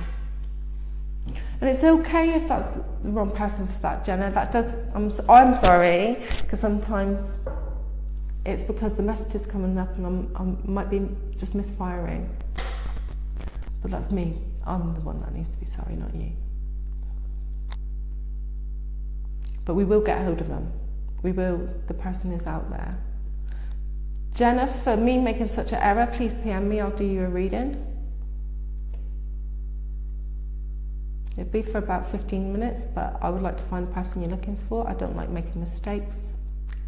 And it's okay if that's the wrong person for that, Jenna. That does. I'm sorry, because sometimes it's because the message is coming up and I might be just misfiring. But that's me. I'm the one that needs to be sorry, not you. But we will get hold of them. We will. The person is out there. Jenna, for me making such an error, please PM me. I'll do you a reading. It'd be for about 15 minutes, but I would like to find the person you're looking for. I don't like making mistakes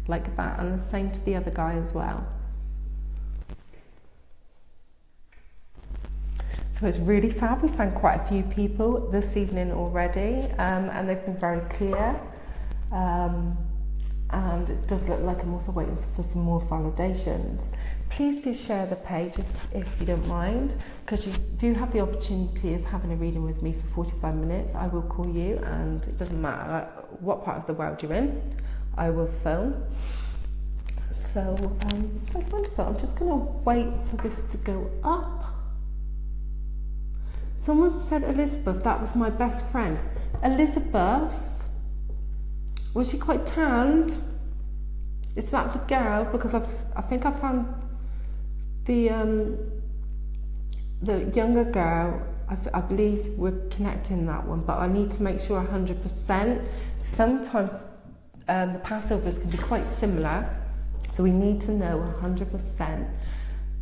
like that, and the same to the other guy as well. So it's really fab. We found quite a few people this evening already, and they've been very clear. And it does look like I'm also waiting for some more validations. Please do share the page if you don't mind, because you do have the opportunity of having a reading with me for 45 minutes. I will call you, and it doesn't matter what part of the world you're in, I will phone. So that's wonderful. I'm just going to wait for this to go up. Someone said Elizabeth, that was my best friend. Elizabeth? Was she quite tanned? Is that the girl? Because I think I found the younger girl. I believe we're connecting that one, but I need to make sure 100%. Sometimes the Passovers can be quite similar, so we need to know 100%.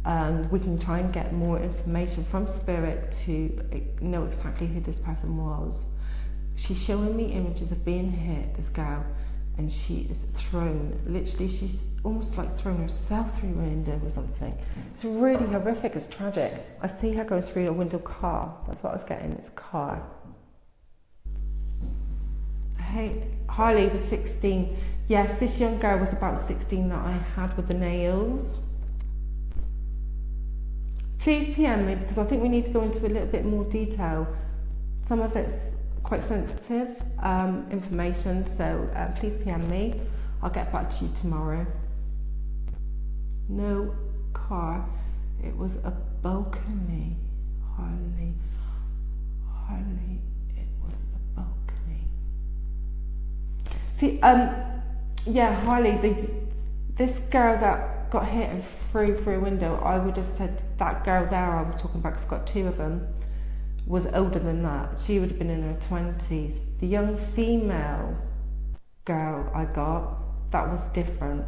And we can try and get more information from Spirit to know exactly who this person was. She's showing me images of being hit, this girl, and she is thrown. Literally, she's almost like thrown herself through a window or something. It's really horrific, it's tragic. I see her going through a window car. That's what I was getting, it's a car. Hey, Harley was 16. Yes, this young girl was about 16 that I had with the nails. Please PM me, because I think we need to go into a little bit more detail. Some of it's quite sensitive information, so please PM me. I'll get back to you tomorrow. No car, it was a balcony. Harley, it was a balcony. See, yeah, Harley, this girl that got hit and through a window, I would have said that girl there I was talking about, because I've got two of them, was older than that. She would have been in her 20s. The young female girl I got, that was different.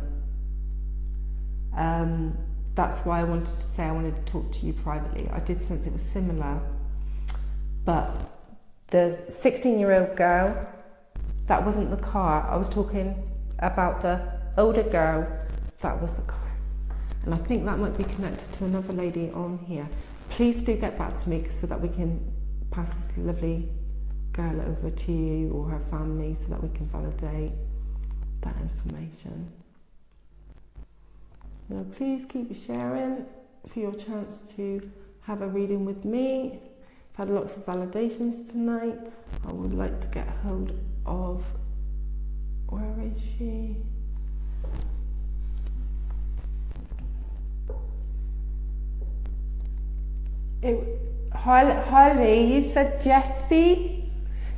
That's why I wanted to say I wanted to talk to you privately. I did sense it was similar. But the 16-year-old girl, that wasn't the car. I was talking about the older girl, that was the car. And I think that might be connected to another lady on here. Please do get back to me so that we can pass this lovely girl over to you or her family so that we can validate that information. Now please keep sharing for your chance to have a reading with me. I've had lots of validations tonight. I would like to get hold of, where is she? Harley, you said Jessie?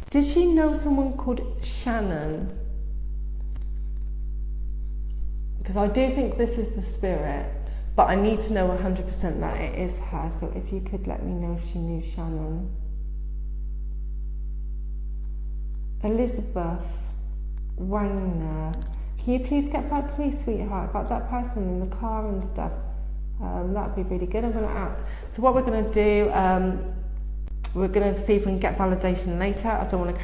Did she know someone called Shannon? Because I do think this is the spirit, but I need to know 100% that it is her. So if you could let me know if she knew Shannon. Elizabeth Wagner, can you please get back to me, sweetheart, about that person in the car and stuff? That'd be really good. I'm going to ask. So what we're going to do, we're going to see if we can get validation later. I don't want to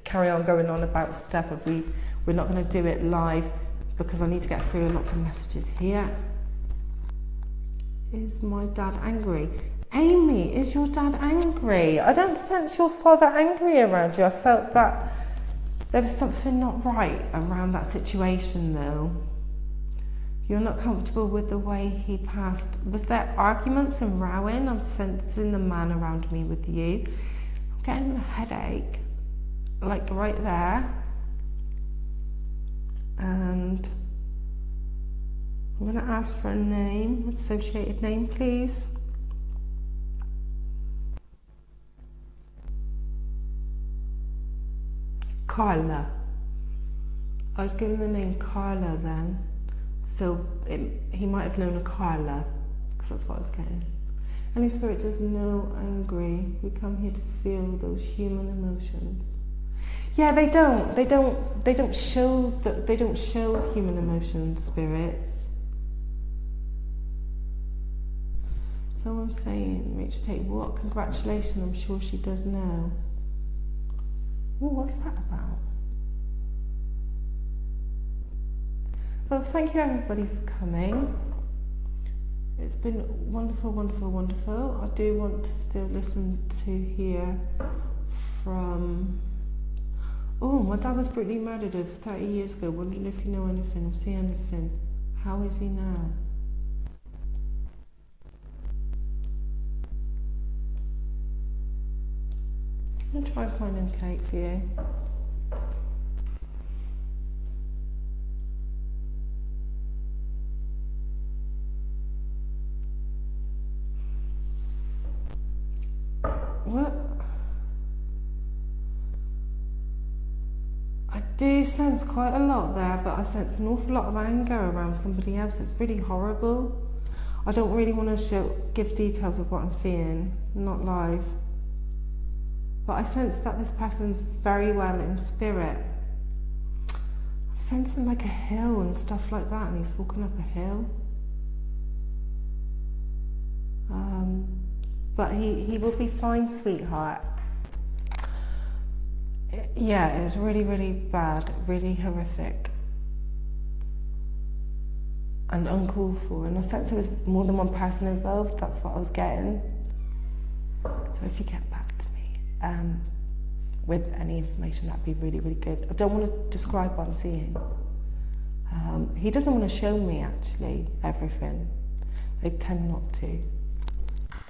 carry on going on about stuff if we're not going to do it live, because I need to get through lots of messages here. Is my dad angry? Amy, is your dad angry? I don't sense your father angry around you. I felt that there was something not right around that situation though. You're not comfortable with the way he passed. Was there arguments and rowing? I'm sensing the man around me with you. I'm getting a headache, like right there. And I'm going to ask for a name, associated name, please. Carla. I was given the name Carla then. So he might have known a Carla, because that's what I was getting. Any spirit does know angry. We come here to feel those human emotions. Yeah, they don't show human emotions, spirits. Someone's saying, Rich, take what? Congratulations, I'm sure she does know. Oh, what's that about? Well, thank you everybody for coming. It's been wonderful, wonderful, wonderful. I do want to still listen to hear from... Oh, my dad was brutally murdered over 30 years ago. Wondering if you know anything or see anything. How is he now? I'm going to try and find him, Kate, for you. What? I do sense quite a lot there, but I sense an awful lot of anger around somebody else. It's really horrible. I don't really want to give details of what I'm seeing, not live. But I sense that this person's very well in spirit. I'm sensing like a hill and stuff like that, and he's walking up a hill. But he will be fine, sweetheart. Yeah, it was really, really bad, really horrific. And uncalled for. And I sense there was more than one person involved. That's what I was getting. So if you get back to me with any information, that'd be really, really good. I don't want to describe what I'm seeing. He doesn't want to show me, actually, everything. They tend not to.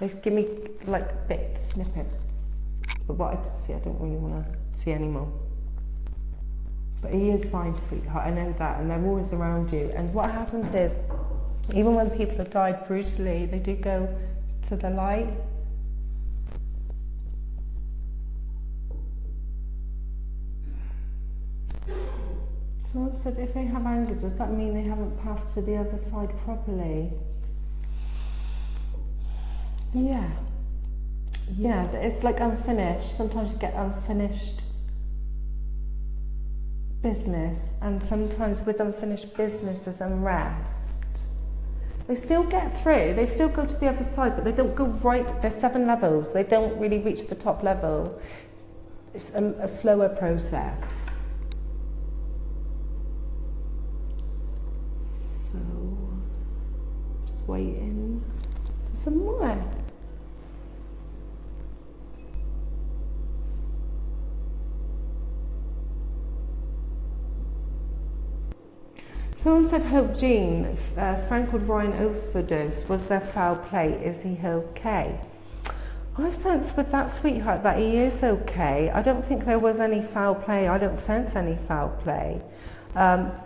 They give me, like, bits, snippets. But what I see, I don't really want to see anymore. But he is fine, sweetheart. I know that, and they're always around you. And what happens is, even when people have died brutally, they do go to the light. Someone said, if they have anger, does that mean they haven't passed to the other side properly? Yeah. Yeah, it's like unfinished. Sometimes you get unfinished business, and sometimes with unfinished business there's unrest. They still get through, they still go to the other side, but they don't go right. There's 7 levels, they don't really reach the top level. It's a slower process. So, just waiting for some more. Someone said, Hope Jean, Frank would Ryan overdose. Was there foul play? Is he okay? I sense with that, sweetheart, that he is okay. I don't think there was any foul play. I don't sense any foul play.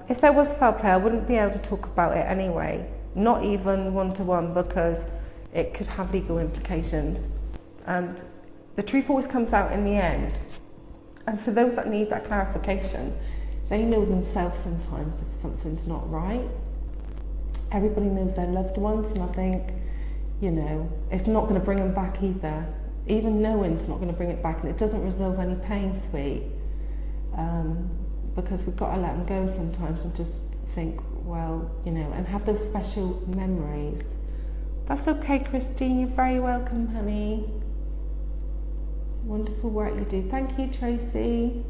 If there was foul play, I wouldn't be able to talk about it anyway. Not even one-to-one, because it could have legal implications. And the truth always comes out in the end. And for those that need that clarification, they know themselves sometimes if something's not right. Everybody knows their loved ones, and I think, you know, it's not going to bring them back either. Even knowing's not going to bring it back, and it doesn't resolve any pain, sweet. Because we've got to let them go sometimes and just think, well, you know, and have those special memories. That's okay, Christine, you're very welcome, honey. Wonderful work you do. Thank you, Tracy.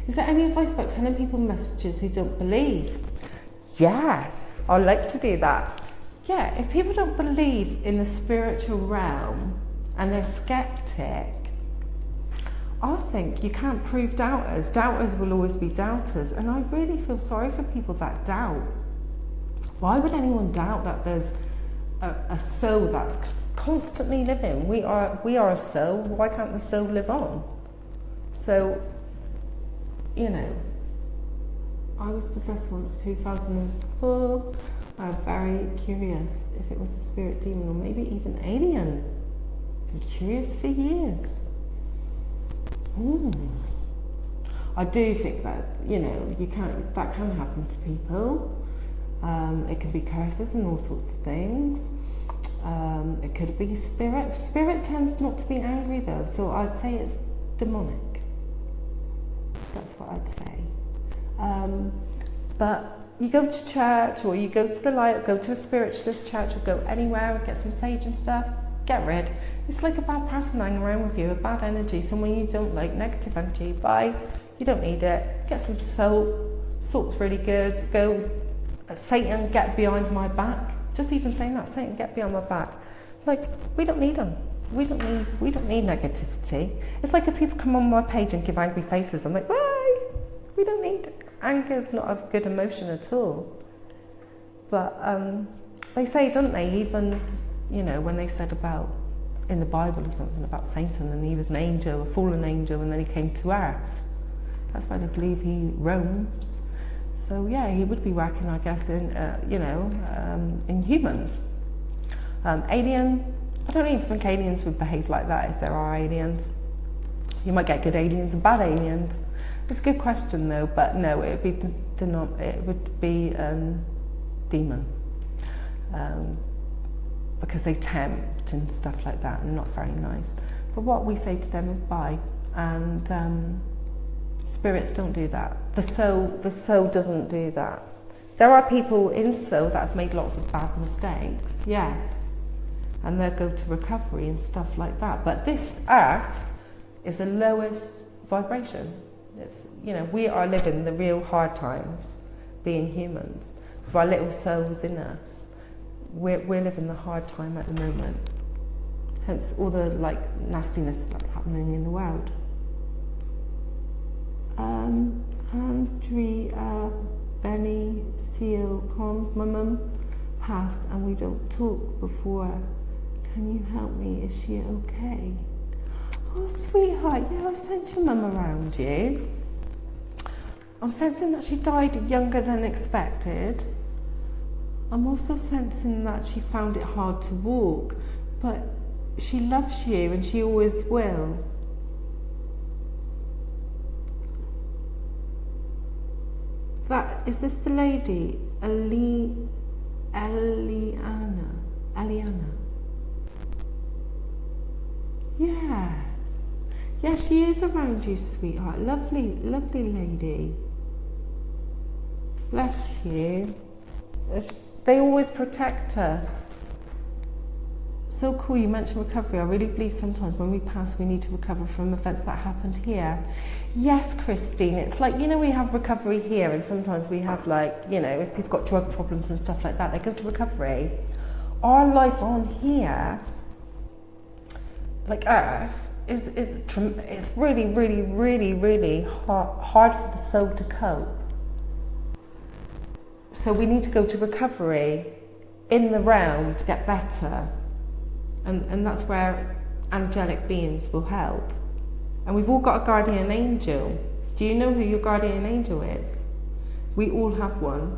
Is there any advice about telling people messages who don't believe? Yes, I like to do that. Yeah, if people don't believe in the spiritual realm and they're skeptic, I think you can't prove doubters. Doubters will always be doubters, and I really feel sorry for people that doubt. Why would anyone doubt that there's a soul that's constantly living? We are a soul. Why can't the soul live on? So, you know, I was possessed once, 2004. I'm very curious if it was a spirit demon or maybe even alien. I'm curious for years. I do think that, you know, that can happen to people. It can be curses and all sorts of things. It could be spirit. Spirit tends not to be angry though, so I'd say it's demonic. That's what I'd say. But you go to church, or you go to the light, or go to a spiritualist church, or go anywhere and get some sage and stuff, get rid. It's like a bad person hanging around with you, a bad energy, someone you don't like, negative energy. Bye. You don't need it. Get some soap. Salt's really good. Go, Satan, get behind my back. Just even saying that, Satan, get behind my back. Like, we don't need them. We don't need negativity. It's like if people come on my page and give angry faces, I'm like, why? We don't need, anger is not a good emotion at all. But they say, don't they, even, you know, when they said about, in the Bible or something, about Satan, and he was an angel, a fallen angel, and then he came to earth. That's why they believe he roams. So yeah, he would be working, I guess, in, in humans. Alien, I don't even think aliens would behave like that if there are aliens. You might get good aliens and bad aliens. It's a good question though, but no, it would be demon. Because they tempt and stuff like that, and not very nice. But what we say to them is bye, and spirits don't do that. The soul doesn't do that. There are people in soul that have made lots of bad mistakes, yes, and they'll go to recovery and stuff like that. But this earth is the lowest vibration. It's, you know, we are living the real hard times, being humans, with our little souls in us. We're living the hard time at the moment. Hence all the nastiness that's happening in the world. Andrea Benny Seal Con, my mum passed and we don't talk before. Can you help me? Is she okay? Oh, sweetheart, yeah, I sent your mum around you. I'm sensing that she died younger than expected. I'm also sensing that she found it hard to walk, but she loves you and she always will. Is this the lady, Eliana? Yes. Yeah, she is around you, sweetheart. Lovely, lovely lady. Bless you. They always protect us. So cool, you mentioned recovery. I really believe sometimes when we pass, we need to recover from events that happened here. Yes, Christine, it's like, you know, we have recovery here, and sometimes we have, like, you know, if people got drug problems and stuff like that, they go to recovery. Our life on here, like Earth, is really, really, really, really hard for the soul to cope. So we need to go to recovery in the realm to get better. And that's where angelic beings will help. And we've all got a guardian angel. Do you know who your guardian angel is? We all have one.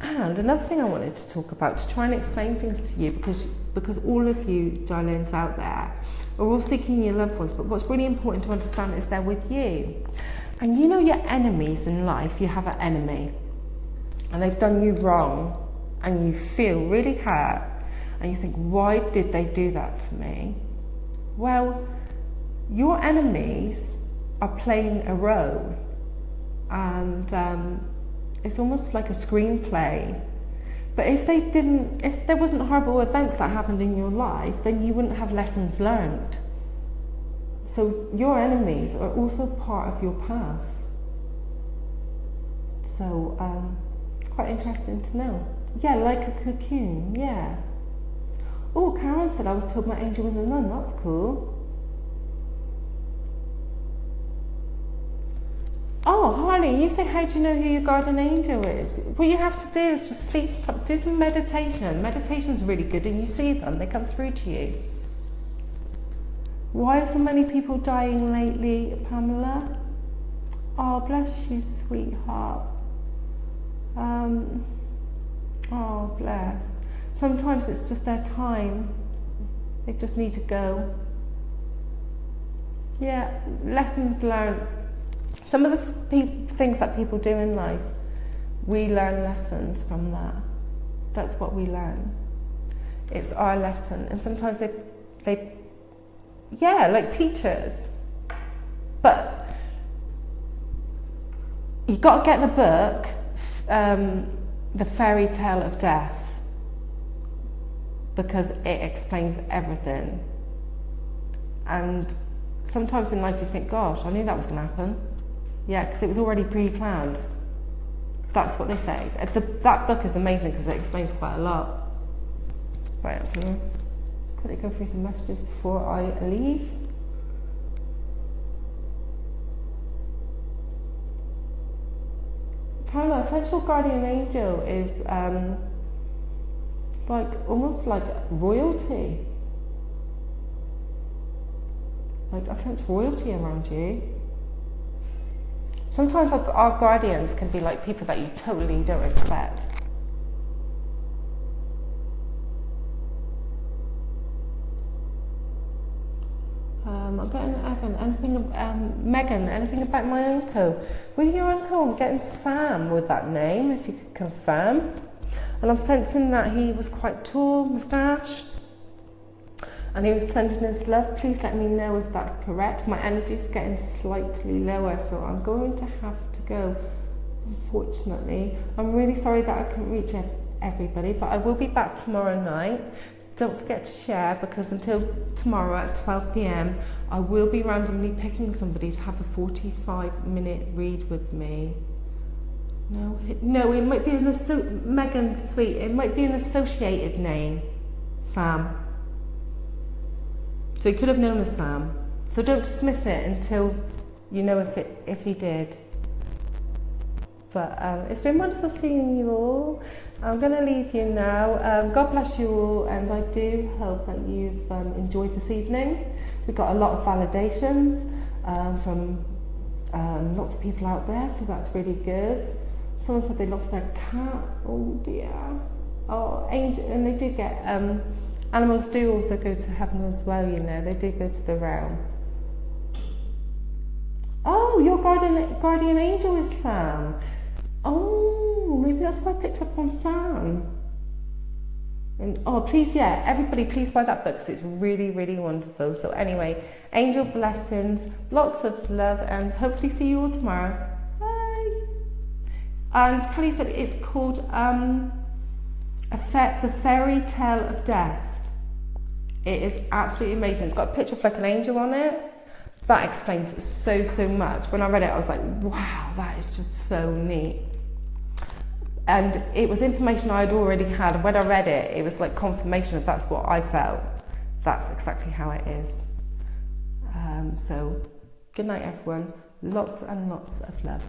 And another thing I wanted to talk about, to try and explain things to you, because all of you darlings out there are all seeking your loved ones, but what's really important to understand is they're with you. And you know your enemies in life, you have an enemy, and they've done you wrong, and you feel really hurt, and you think, why did they do that to me? Well, your enemies are playing a role, and it's almost like a screenplay. But if there wasn't horrible events that happened in your life, then you wouldn't have lessons learned. So your enemies are also part of your path. So it's quite interesting to know. Yeah, like a cocoon, yeah. Oh, Karen said I was told my angel was a nun. That's cool. Oh, Harley, you say, how do you know who your guardian angel is? What you have to do is just sleep, do some meditation. Meditation's really good, and you see them, they come through to you. Why are so many people dying lately, Pamela? Oh, bless you, sweetheart. Oh, bless. Sometimes it's just their time. They just need to go. Yeah, lessons learned. Some of the things that people do in life, we learn lessons from that. That's what we learn. It's our lesson. And sometimes they yeah, like teachers. But you've got to get the book, The Fairy Tale of Death, because it explains everything. And sometimes in life you think, gosh, I knew that was going to happen. Yeah, because it was already pre-planned. That's what they say. That book is amazing because it explains quite a lot. Right, I'm gonna quickly go through some messages before I leave. Apparently, essential guardian angel is like almost like royalty. Like I sense royalty around you. Sometimes our guardians can be like people that you totally don't expect. I'm getting Megan, anything about my uncle? With your uncle, I'm getting Sam with that name, if you could confirm. And I'm sensing that he was quite tall, moustache, and he was sending his love. Please let me know if that's correct. My energy's getting slightly lower, so I'm going to have to go, unfortunately. I'm really sorry that I couldn't reach everybody, but I will be back tomorrow night. Don't forget to share, because until tomorrow at 12 p.m, I will be randomly picking somebody to have a 45-minute read with me. No, it might be Megan, sweet, it might be an associated name, Sam. So he could have known as Sam. So don't dismiss it until you know if he did. But it's been wonderful seeing you all. I'm going to leave you now. God bless you all, and I do hope that you've enjoyed this evening. We got a lot of validations from lots of people out there, so that's really good. Someone said they lost their cat. Oh dear. Oh, angel, and they do get animals do also go to heaven as well. You know, they do go to the realm. Oh, your guardian angel is Sam. Oh, maybe that's why I picked up on Sam. And oh, please, yeah, everybody, please buy that book because it's really, really wonderful. So anyway, angel blessings, lots of love, and hopefully see you all tomorrow. Bye. And Kelly said it's called The Fairy Tale of Death. It is absolutely amazing. It's got a picture of like an angel on it. That explains so much. When I read it, I was like, wow, that is just so neat. And it was information I'd already had. And when I read it, it was like confirmation that that's what I felt. That's exactly how it is. So, good night, everyone. Lots and lots of love.